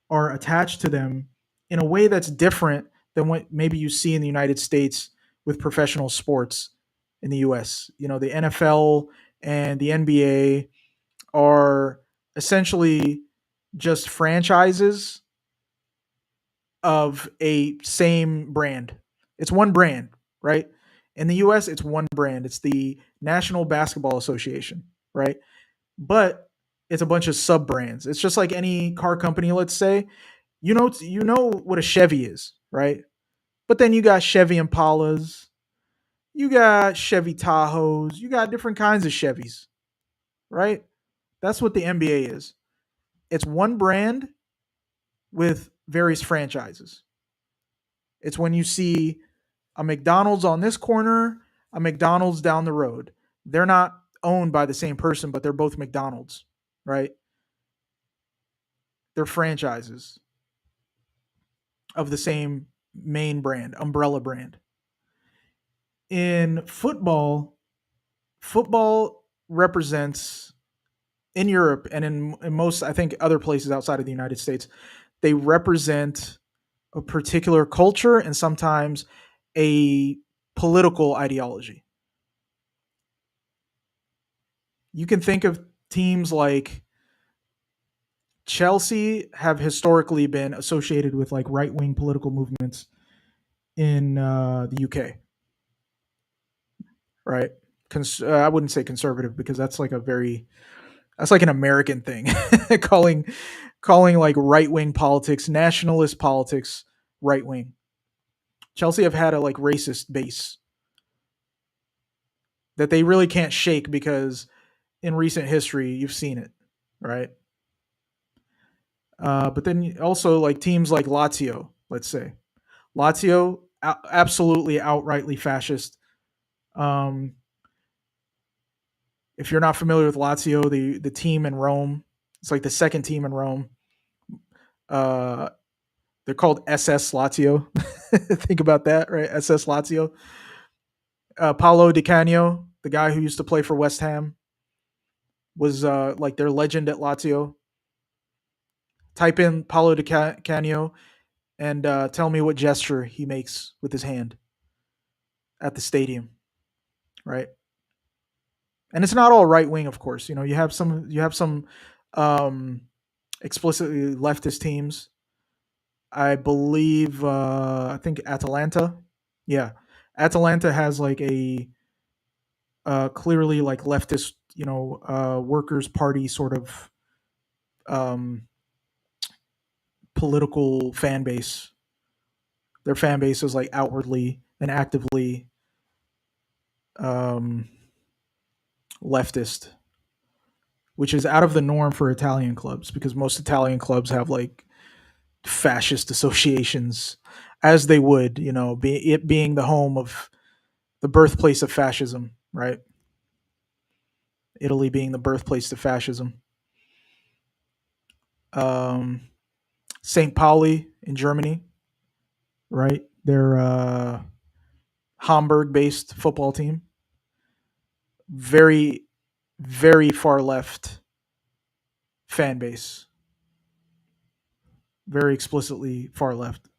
are attached to them in a way that's different than what maybe you see in the United States with professional sports in the US. You know, the NFL and the NBA are essentially just franchises of a same brand. It's one brand, right? In the US, it's one brand. It's the National Basketball Association, right? But it's a bunch of sub brands. It's just like any car company, let's say. You know what a Chevy is, right? But then you got Chevy Impalas, you got Chevy Tahoes, you got different kinds of Chevys, right? That's what the NBA is. It's one brand with various franchises. It's when you see a McDonald's on this corner, a McDonald's down the road. They're not owned by the same person, but they're both McDonald's, right? They're franchises of the same main brand, umbrella brand. In football, football represents in Europe and in most, I think, other places outside of the United States, they represent a particular culture and sometimes a political ideology. You can think of teams like Chelsea have historically been associated with like right wing political movements in the UK, right? I wouldn't say conservative because that's like an American thing, calling like right wing politics, nationalist politics, right wing. Chelsea have had a like racist base that they really can't shake because in recent history you've seen it, right? But then also like teams like Lazio, let's say Lazio, absolutely outrightly fascist. Um, if you're not familiar with Lazio, the team in Rome, it's like the second team in Rome. Uh, they're called SS Lazio. Think about that, right? SS Lazio. Paolo Di Canio, the guy who used to play for West Ham, was like their legend at Lazio. Type in Paolo Di Canio and tell me what gesture he makes with his hand at the stadium, right? And it's not all right wing, of course. You know, you have some um, explicitly leftist teams. I believe I think Atalanta. Yeah, Atalanta has like a clearly like leftist, workers' party sort of um, political fan base. Their fan base is like outwardly and actively um, leftist, which is out of the norm for Italian clubs because most Italian clubs have like fascist associations, as they would, it being the home of the birthplace of fascism, right? Italy being the birthplace of fascism. Um, St. Pauli in Germany, right? They're a Hamburg-based football team, very, very far left fan base, very explicitly far left.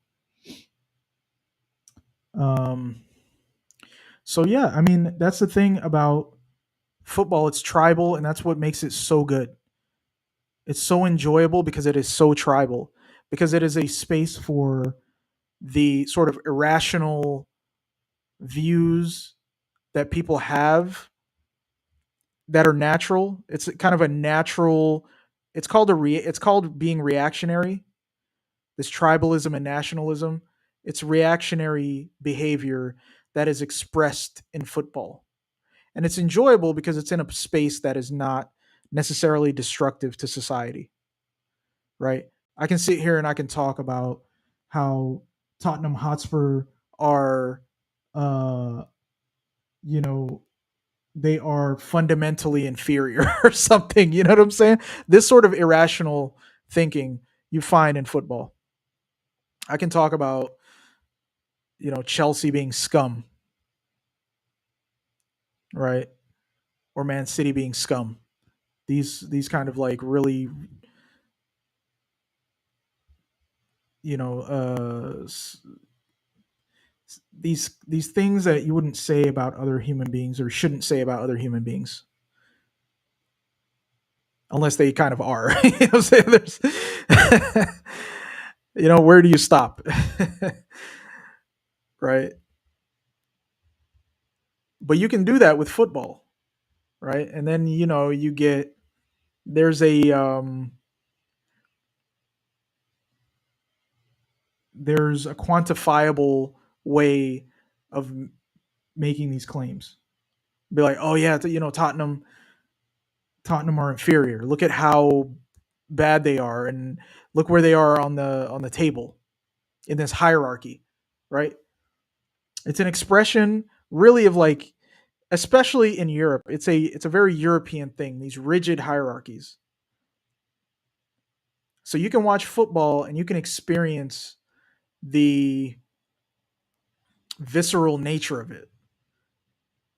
Um, so yeah, I mean that's the thing about football. It's tribal, and that's what makes it so good. It's so enjoyable because it is so tribal, because it is a space for the sort of irrational views that people have that are natural. It's kind of a natural. It's called being reactionary. This tribalism and nationalism. It's reactionary behavior that is expressed in football, and it's enjoyable because it's in a space that is not necessarily destructive to society. Right? I can sit here and I can talk about how Tottenham Hotspur are, uh, you know, they are fundamentally inferior or something. You know what I'm saying? This sort of irrational thinking you find in football. I can talk about, Chelsea being scum, right? Or Man City being scum. These kind of like really, you know, these things that you wouldn't say about other human beings or shouldn't say about other human beings unless they kind of are. You know what I'm saying? There's, where do you stop? Right? But you can do that with football, right? And then you get there's a there's a quantifiable way of making these claims. Be like, oh yeah, Tottenham are inferior. Look at how bad they are, and look where they are on the table in this hierarchy, right? It's an expression really of like, especially in Europe, it's a very European thing. These rigid hierarchies. So you can watch football and you can experience the visceral nature of it,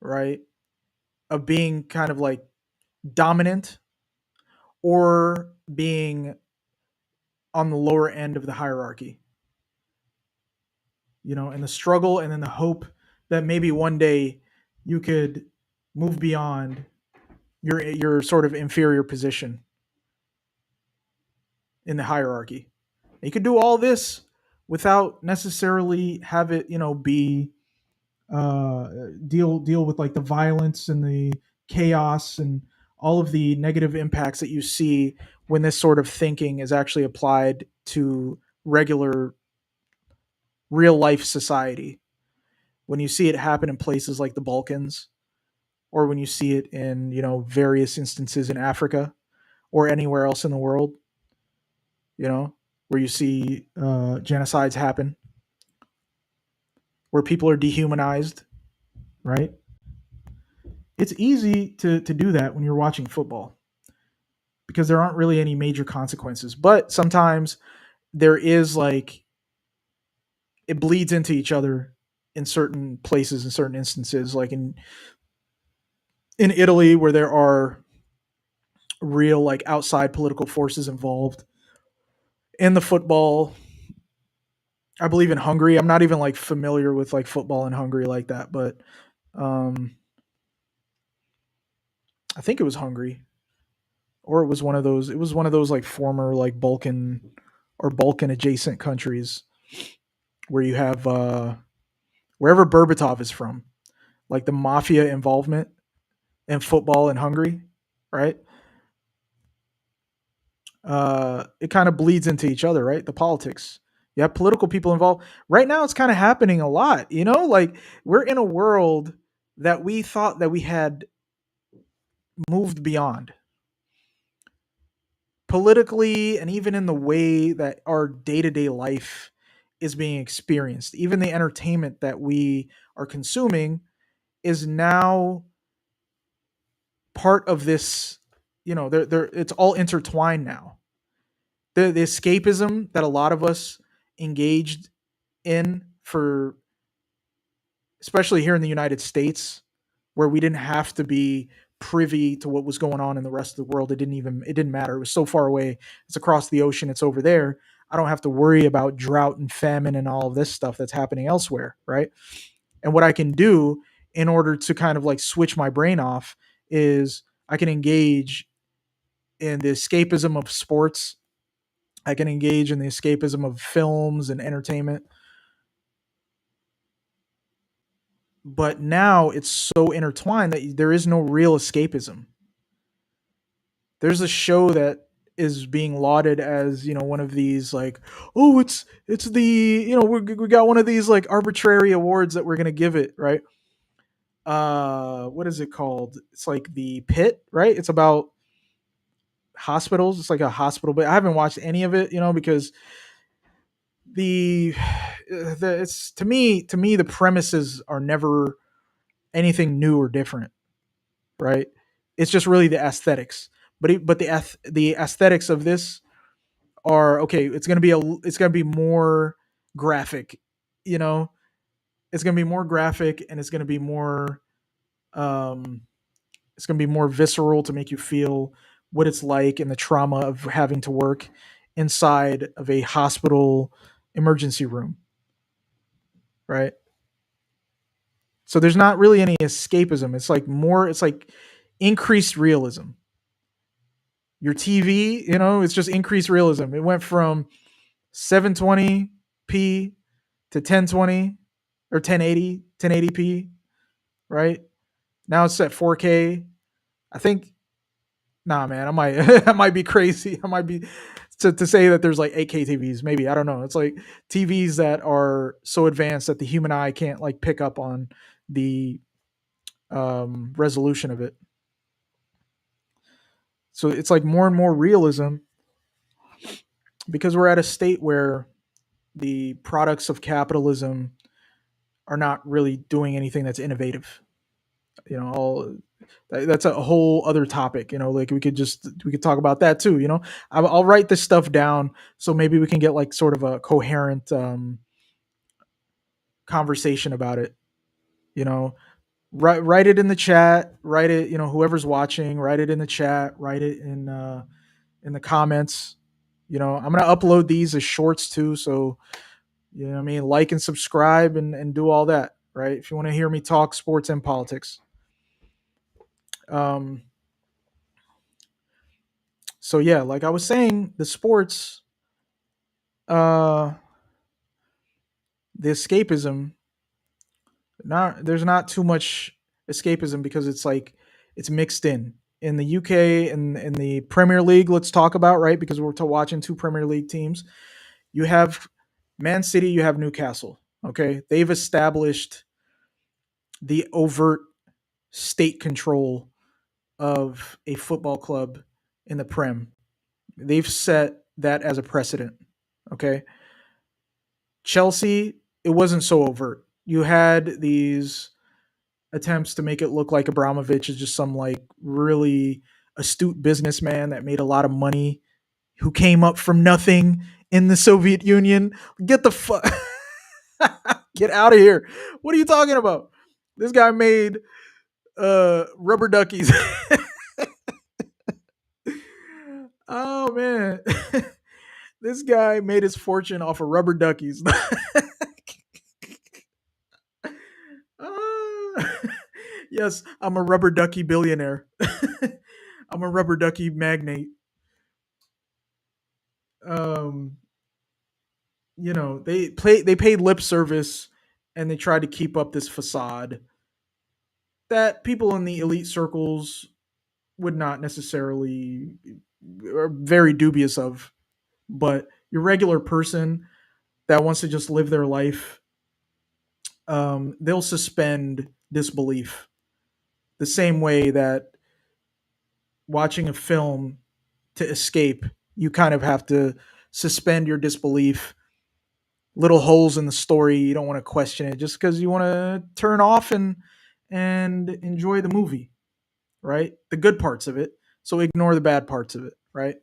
right? Of being kind of like dominant or being on the lower end of the hierarchy, and the struggle and then the hope that maybe one day you could move beyond your sort of inferior position in the hierarchy. You could do all this without necessarily have it, be uh, deal with like the violence and the chaos and all of the negative impacts that you see when this sort of thinking is actually applied to regular real life society. When you see it happen in places like the Balkans, or when you see it in various instances in Africa or anywhere else in the world, where you see genocides happen, where people are dehumanized, right? It's easy to do that when you're watching football because there aren't really any major consequences. But sometimes there is like it bleeds into each other in certain places, in certain instances, like in Italy, where there are real like outside political forces involved in the football. I believe in Hungary. I'm not even like familiar with like football in Hungary like that, but um, I think it was Hungary, or it was one of those. It was one of those like former like Balkan or Balkan adjacent countries where you have wherever Berbatov is from, like the mafia involvement in football in Hungary, right? It kind of bleeds into each other, right? The politics. You have political people involved. Right now, it's kind of happening a lot. Like we're in a world that we thought that we had moved beyond politically, and even in the way that our day to day life is being experienced. Even the entertainment that we are consuming is now part of this. It's all intertwined now. The escapism that a lot of us engaged in for, especially here in the United States, where we didn't have to be privy to what was going on in the rest of the world. It didn't matter. It was so far away. It's across the ocean. It's over there. I don't have to worry about drought and famine and all of this stuff that's happening elsewhere, right? And what I can do in order to kind of like switch my brain off is I can engage in the escapism of sports. I can engage in the escapism of films and entertainment. But now it's so intertwined that there is no real escapism. There's a show that is being lauded as, one of these like, oh, it's the, we got one of these like arbitrary awards that we're going to give it, right? What is it called? It's like the Pit, right? It's about hospitals. It's like a hospital, but I haven't watched any of it, because the it's to me the premises are never anything new or different, right? It's just really the aesthetics. But the aesthetics of this are okay. It's gonna be more graphic, you know. It's gonna be more graphic, and um, it's gonna be more visceral to make you feel what it's like and the trauma of having to work inside of a hospital emergency room, right? So there's not really any escapism. It's like increased realism. Your TV, it's just increased realism. It went from 720p to 1020 or 1080p, right? Now it's at 4K. I think, nah, man, I might I might be crazy. I might be to say that there's like 8K TVs. Maybe, I don't know. It's like TVs that are so advanced that the human eye can't like pick up on the resolution of it. So it's like more and more realism because we're at a state where the products of capitalism are not really doing anything that's innovative. All that's a whole other topic. Like we could talk about that too. I'll write this stuff down so maybe we can get like sort of a coherent conversation about it. You know, write it in the chat. Write it. Whoever's watching, write it in the chat. Write it in the comments. I'm gonna upload these as shorts too. So what I mean, like and subscribe and do all that. Right. If you want to hear me talk sports and politics. Um, so yeah, like I was saying, the sports, uh, the escapism, not there's not too much escapism because it's like it's mixed in the UK and in the Premier League. Let's talk about, right, because we're watching two Premier League teams. You have Man City, you have Newcastle. Okay, they've established the overt state control of a football club in the Prem. They've set that as a precedent. Okay, Chelsea, it wasn't so overt. You had these attempts to make it look like Abramovich is just some like really astute businessman that made a lot of money who came up from nothing in the Soviet Union. Get the fuck get out of here. What are you talking about? This guy made rubber duckies. Oh man. This guy made his fortune off of rubber duckies. Ah, yes, I'm a rubber ducky billionaire. I'm a rubber ducky magnate. Um, they paid lip service and they tried to keep up this facade that people in the elite circles would not necessarily are very dubious of. But your regular person that wants to just live their life, they'll suspend disbelief the same way that watching a film to escape, you kind of have to suspend your disbelief. Little holes in the story, you don't want to question it just because you want to turn off and enjoy the movie, right? The good parts of it. So ignore the bad parts of it, right?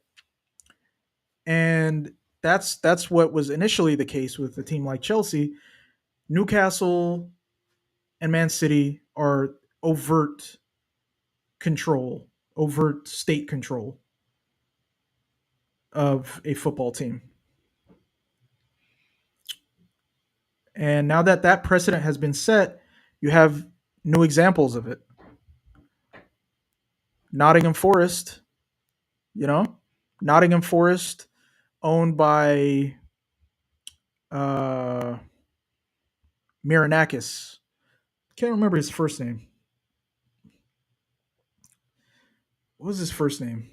And that's what was initially the case with a team like Chelsea. Newcastle and Man City are overt control, overt state control of a football team. And now that that precedent has been set, you have new examples of it. Nottingham Forest, you know, Nottingham Forest, owned by uh, Miranakis. Can't remember his first name. What was his first name?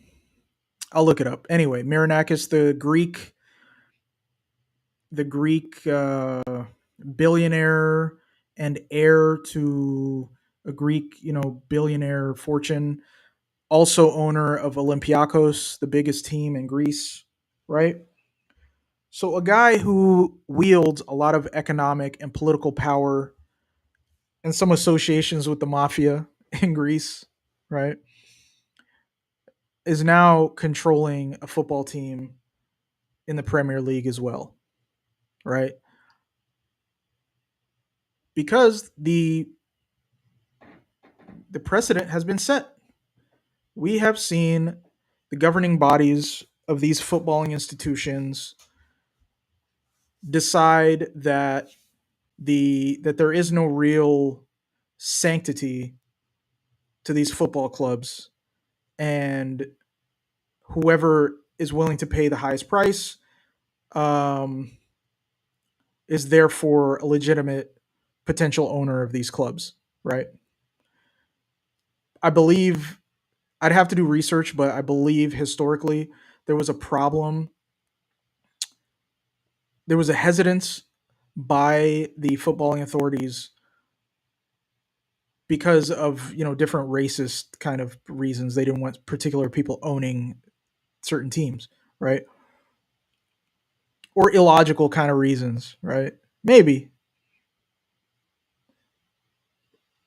I'll look it up. Anyway, Miranakis, the Greek billionaire and heir to a Greek, billionaire fortune, also owner of Olympiakos, the biggest team in Greece, right? So a guy who wields a lot of economic and political power and some associations with the mafia in Greece, right, is now controlling a football team in the Premier League as well, right? Because the precedent has been set. We have seen the governing bodies of these footballing institutions decide that there is no real sanctity to these football clubs, and whoever is willing to pay the highest price um, is therefore a legitimate potential owner of these clubs, right? I believe I'd have to do research, but I believe historically there was a problem. There was a hesitance by the footballing authorities because of different racist kind of reasons. They didn't want particular people owning certain teams, right? Or illogical kind of reasons, right? Maybe.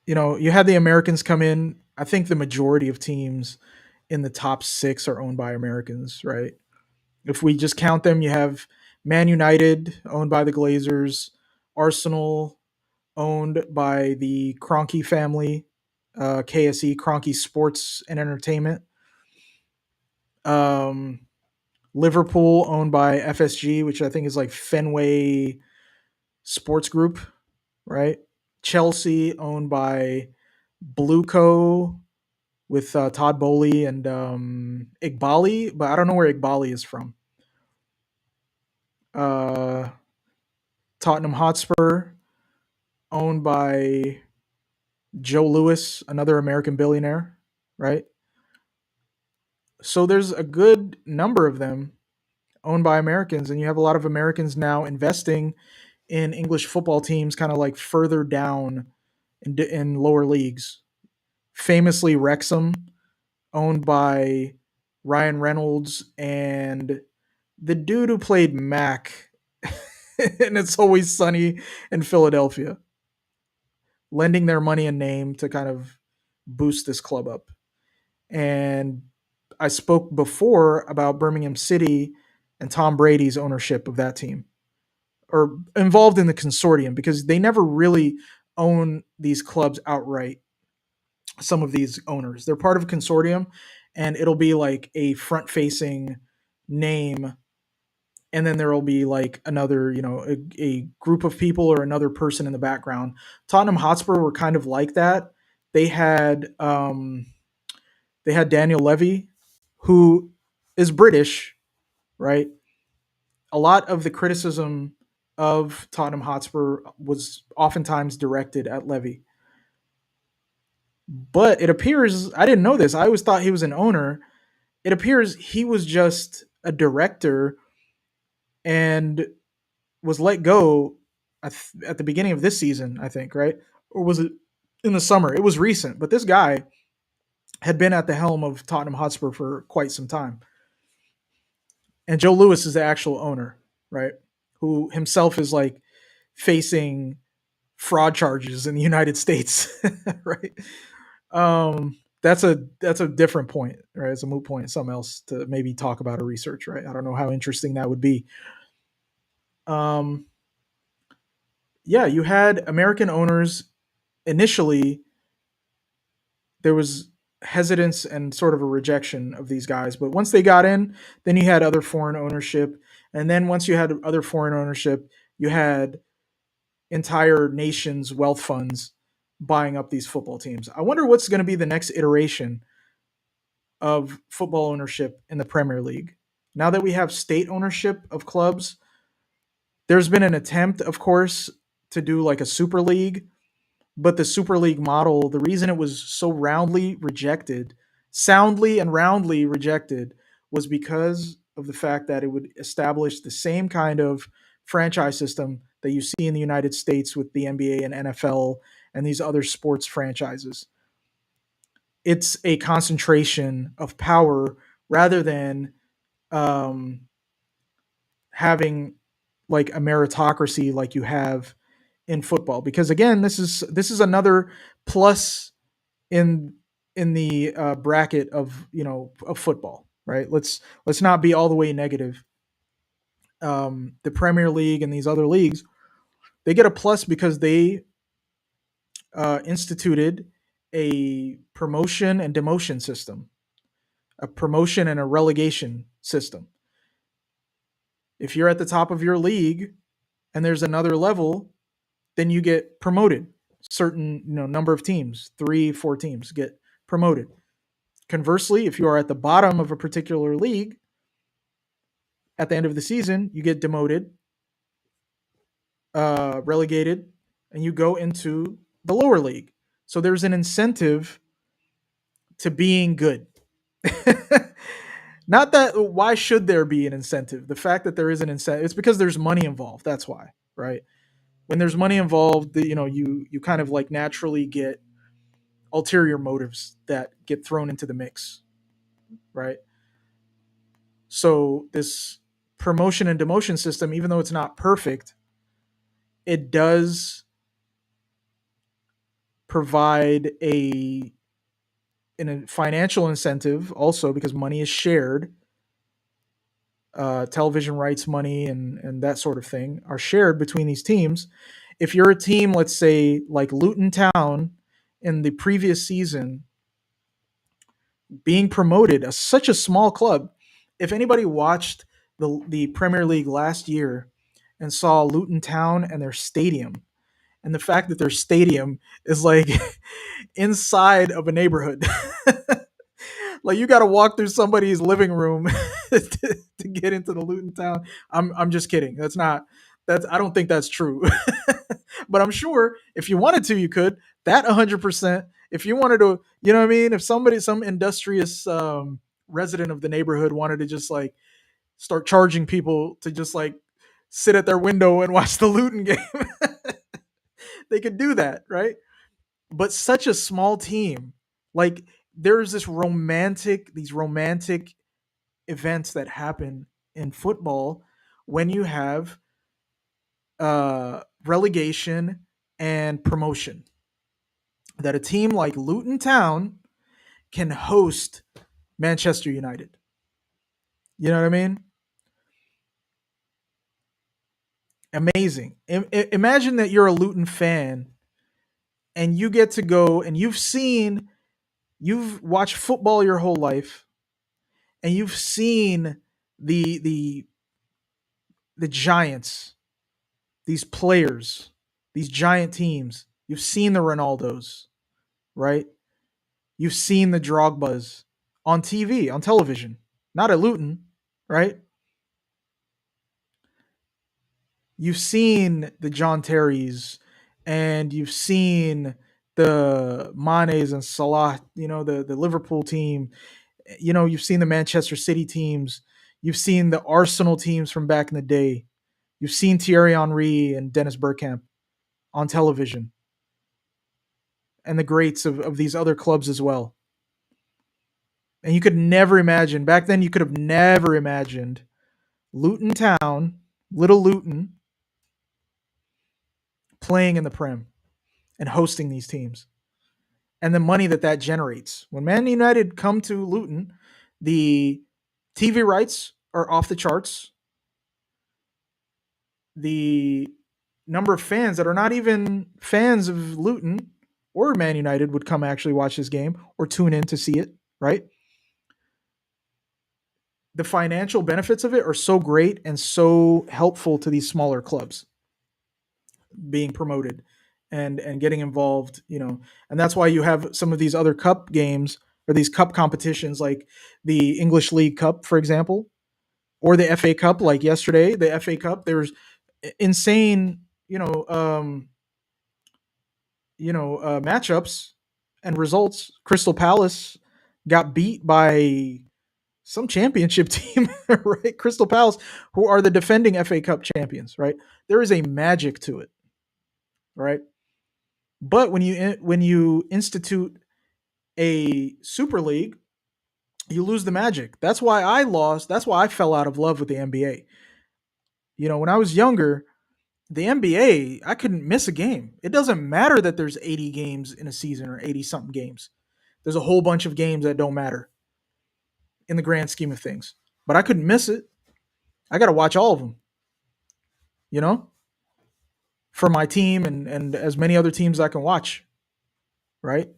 You had the Americans come in. I think the majority of teams in the top six are owned by Americans, right? If we just count them, you have Man United owned by the Glazers, Arsenal owned by the Kroenke family, KSE, Kroenke Sports and Entertainment. Um, Liverpool owned by FSG, which I think is like Fenway Sports Group, right? Chelsea owned by Blueco with Todd Bowley and Igbali, but I don't know where Igbali is from. Uh, Tottenham Hotspur owned by Joe Lewis, another American billionaire, right? So there's a good number of them owned by Americans, and you have a lot of Americans now investing in English football teams, kind of like further down in lower leagues. Famously, Wrexham, owned by Ryan Reynolds and the dude who played Mac, and It's Always Sunny in Philadelphia, lending their money and name to kind of boost this club up. And I spoke before about Birmingham City and Tom Brady's ownership of that team, or involved in the consortium, because they never really own these clubs outright. Some of these owners, they're part of a consortium, and it'll be like a front facing name, and then there will be like another, a group of people or another person in the background. Tottenham Hotspur were kind of like that. They had Daniel Levy, who is British, right? A lot of the criticism of Tottenham Hotspur was oftentimes directed at Levy. But it appears, I didn't know this. I always thought he was an owner. It appears he was just a director and was let go at the beginning of this season, I think, right? Or was it in the summer? It was recent, but this guy had been at the helm of Tottenham Hotspur for quite some time. And Joe Lewis is the actual owner, right? Who himself is like facing fraud charges in the United States, right? That's a different point, right? It's a moot point, something else to maybe talk about or research, right? I don't know how interesting that would be. Um, yeah, you had American owners initially. There was hesitance and sort of a rejection of these guys, but once they got in, then you had other foreign ownership, and then once you had other foreign ownership, you had entire nations' wealth funds buying up these football teams. I wonder what's going to be the next iteration of football ownership in the Premier League. Now that we have state ownership of clubs, there's been an attempt, of course, to do like a super league, but the super league model, the reason it was so roundly rejected, soundly and roundly rejected, was because of the fact that it would establish the same kind of franchise system that you see in the United States with the NBA and NFL and these other sports franchises. It's a concentration of power rather than um, having like a meritocracy like you have in football. Because again, this is another plus in the bracket of of football, right? Let's not be all the way negative. The Premier League and these other leagues, they get a plus because they instituted a promotion and demotion system, a promotion and a relegation system. If you're at the top of your league and there's another level, then you get promoted. Certain number of teams, 3 4 teams get promoted. Conversely, if you are at the bottom of a particular league, at the end of the season, you get demoted, relegated, and you go into the lower league. So there's an incentive to being good. Not that why should there be an incentive? The fact that there is an incentive, it's because there's money involved. That's why, right? When there's money involved, you kind of like naturally get ulterior motives that get thrown into the mix, right? So this promotion and demotion system, even though it's not perfect, it does provide a financial incentive also because money is shared. Television rights money and that sort of thing are shared between these teams. If you're a team, let's say like Luton Town in the previous season, being promoted, such a small club. If anybody watched the Premier League last year and saw Luton Town and their stadium, and the fact that their stadium is like inside of a neighborhood, like you got to walk through somebody's living room to get into the Luton Town. I'm just kidding. That's I don't think that's true. But I'm sure if you wanted to, you could. That 100%. If you wanted to, you know what I mean. If some industrious resident of the neighborhood wanted to just like start charging people to just like sit at their window and watch the Luton game, they could do that, right? But such a small team, like there's these romantic events that happen in football when you have relegation and promotion. That a team like Luton Town can host Manchester United. You know what I mean? Amazing. Imagine that you're a Luton fan and you get to go and you've watched football your whole life and you've seen the the giants, these players, these giant teams. You've seen the Ronaldos, right? You've seen the Drogbas on TV, on television, not at Luton, right? You've seen the John Terrys and you've seen the Manes and Salah, the Liverpool team. You've seen the Manchester City teams. You've seen the Arsenal teams from back in the day. You've seen Thierry Henry and Dennis Bergkamp on television and the greats of these other clubs as well. And you could never imagine, back then, you could have never imagined Luton Town, Little Luton, playing in the Prem and hosting these teams and the money that generates. When Man United come to Luton, the TV rights are off the charts. The number of fans that are not even fans of Luton or Man United would come actually watch this game or tune in to see it, right? The financial benefits of it are so great and so helpful to these smaller clubs. being promoted and getting involved, and that's why you have some of these other cup games or these cup competitions like the English League Cup, for example, or the FA Cup. Like yesterday, the FA Cup, there's insane, matchups and results. Crystal Palace got beat by some championship team, right? Crystal Palace, who are the defending FA Cup champions, right? There is a magic to it, right? But when you institute a super league, you lose the magic. That's why I lost. That's why I fell out of love with the NBA. When I was younger, the NBA, I couldn't miss a game. It doesn't matter that there's 80 games in a season or 80 something games. There's a whole bunch of games that don't matter in the grand scheme of things. But I couldn't miss it. I got to watch all of them, you know, for my team and as many other teams I can watch, right?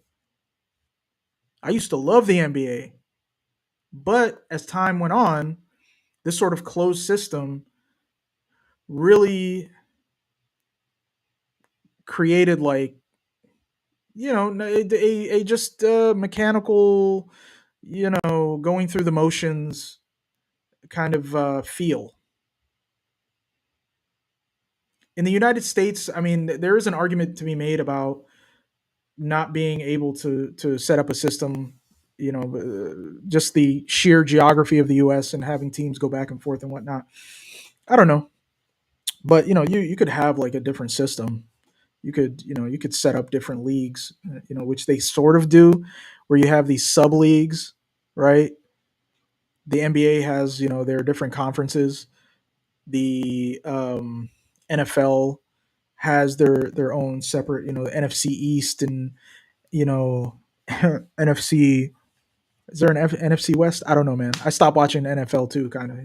I used to love the NBA, but as time went on, this sort of closed system really created like, a just mechanical, going through the motions kind of feel. In the United States, I mean, there is an argument to be made about not being able to set up a system. Just the sheer geography of the U.S. and having teams go back and forth and whatnot. I don't know, but you could have like a different system. You could set up different leagues, which they sort of do, where you have these sub leagues, right? The NBA has their different conferences. The NFL has their own separate, the NFC East and NFC. Is there an NFC West? I don't know, man. I stopped watching NFL too, kind of,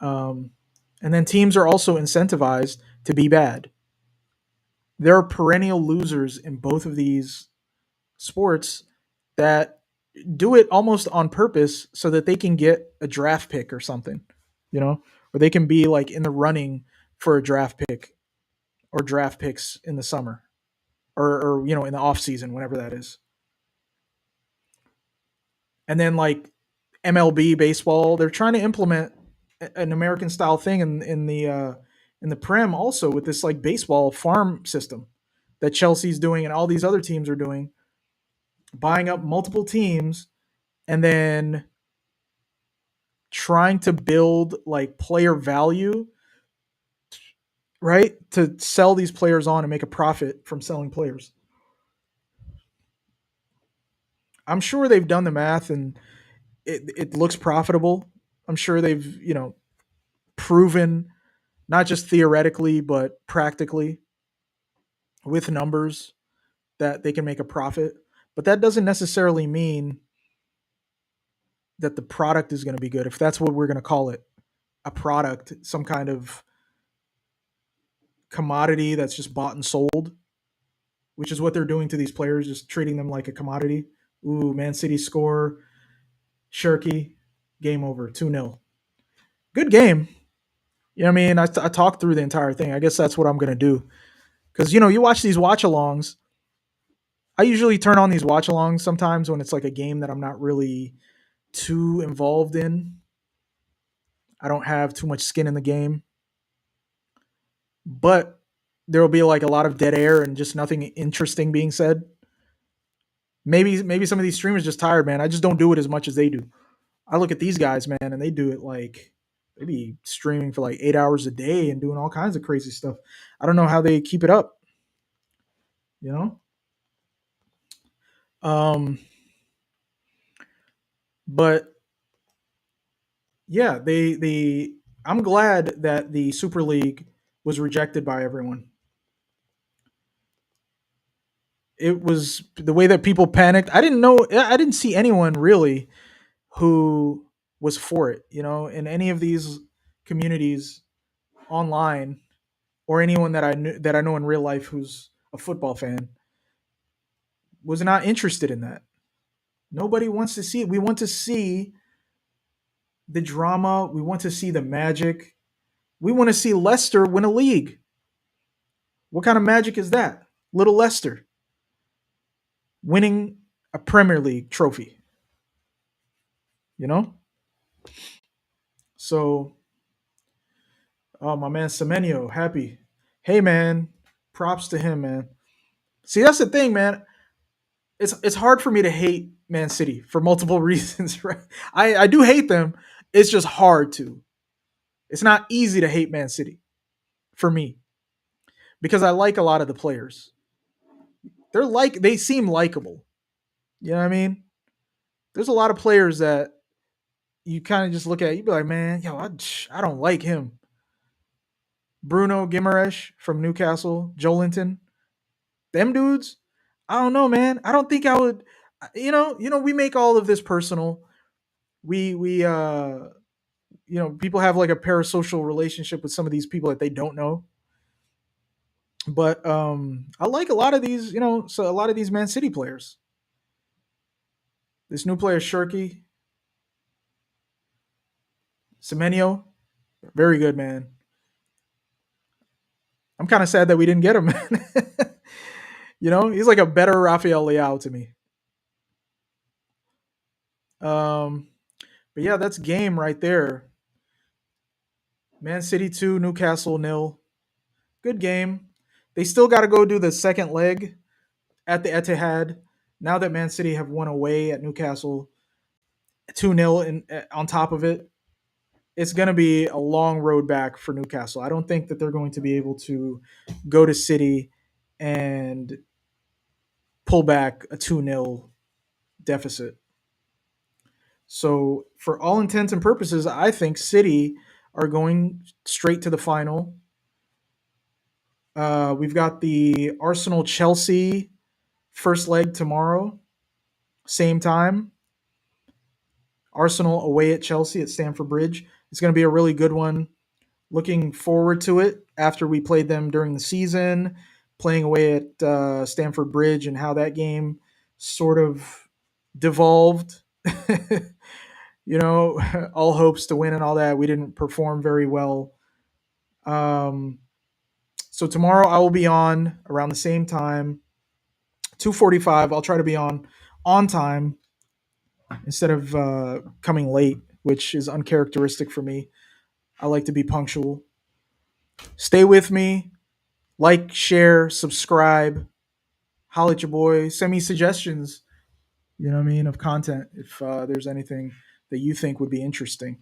and then teams are also incentivized to be bad. There are perennial losers in both of these sports that do it almost on purpose so that they can get a draft pick or something, or they can be like in the running for a draft pick or draft picks in the summer or in the off season, whenever that is. And then like MLB baseball, they're trying to implement an American style thing in the Prem also with this like baseball farm system that Chelsea's doing and all these other teams are doing, buying up multiple teams and then trying to build like player value, right? To sell these players on and make a profit from selling players. I'm sure they've done the math and it looks profitable. I'm sure they've, proven not just theoretically, but practically with numbers that they can make a profit. But that doesn't necessarily mean that the product is going to be good. If that's what we're going to call it, a product, some kind of commodity that's just bought and sold, which is what they're doing to these players, just treating them like a commodity. Ooh, Man City score, Shirky, game over, 2-0. Good game. You know what I mean? I talked through the entire thing. I guess that's what I'm going to do. Because, you watch these watch alongs. I usually turn on these watch alongs sometimes when it's like a game that I'm not really too involved in. I don't have too much skin in the game. But there will be like a lot of dead air and just nothing interesting being said. Maybe some of these streamers just tired, man. I just don't do it as much as they do. I look at these guys, man, and they do it like they be streaming for like 8 hours a day and doing all kinds of crazy stuff. I don't know how they keep it up, you know? Um, but yeah, I'm glad that the Super League was rejected by everyone. It was the way that people panicked. I didn't see anyone really who was for it, in any of these communities online or anyone that I know in real life who's a football fan was not interested in that. Nobody wants to see it. We want to see the drama. We want to see the magic. We want to see Leicester win a league. What kind of magic is that? Little Leicester winning a Premier League trophy, you know? So, oh, my man Semenyo, happy. Hey, man, props to him, man. See, that's the thing, man. It's hard for me to hate Man City for multiple reasons, right? I do hate them. It's just hard to. It's not easy to hate Man City for me because I like a lot of the players. They seem likable. You know what I mean? There's a lot of players that you kind of just look at, you be like, man, yo, I don't like him. Bruno Guimaraes from Newcastle, Jolinton, them dudes. I don't know, man. I don't think I would. We make all of this personal. We people have like a parasocial relationship with some of these people that they don't know. But I like a lot of these, so a lot of these Man City players. This new player, Shirky, Semenyo, very good, man. I'm kind of sad that we didn't get him, man. He's like a better Rafael Leao to me. Um, but yeah, that's game right there. Man City 2, Newcastle nil. Good game. They still got to go do the second leg at the Etihad. Now that Man City have won away at Newcastle 2-0 on top of it, it's going to be a long road back for Newcastle. I don't think that they're going to be able to go to City and pull back a 2-0 deficit. So, for all intents and purposes, I think City are going straight to the final. We've got the Arsenal Chelsea first leg tomorrow, same time. Arsenal away at Chelsea at Stamford Bridge. It's going to be a really good one. Looking forward to it after we played them during the season, playing away at Stamford Bridge and how that game sort of devolved. All hopes to win and all that. We didn't perform very well. Um, so tomorrow I will be on around the same time, 2:45. I'll try to be on time instead of coming late, which is uncharacteristic for me. I like to be punctual. Stay with me. Like, share, subscribe. Holla at your boy. Send me suggestions, of content if there's anything that you think would be interesting.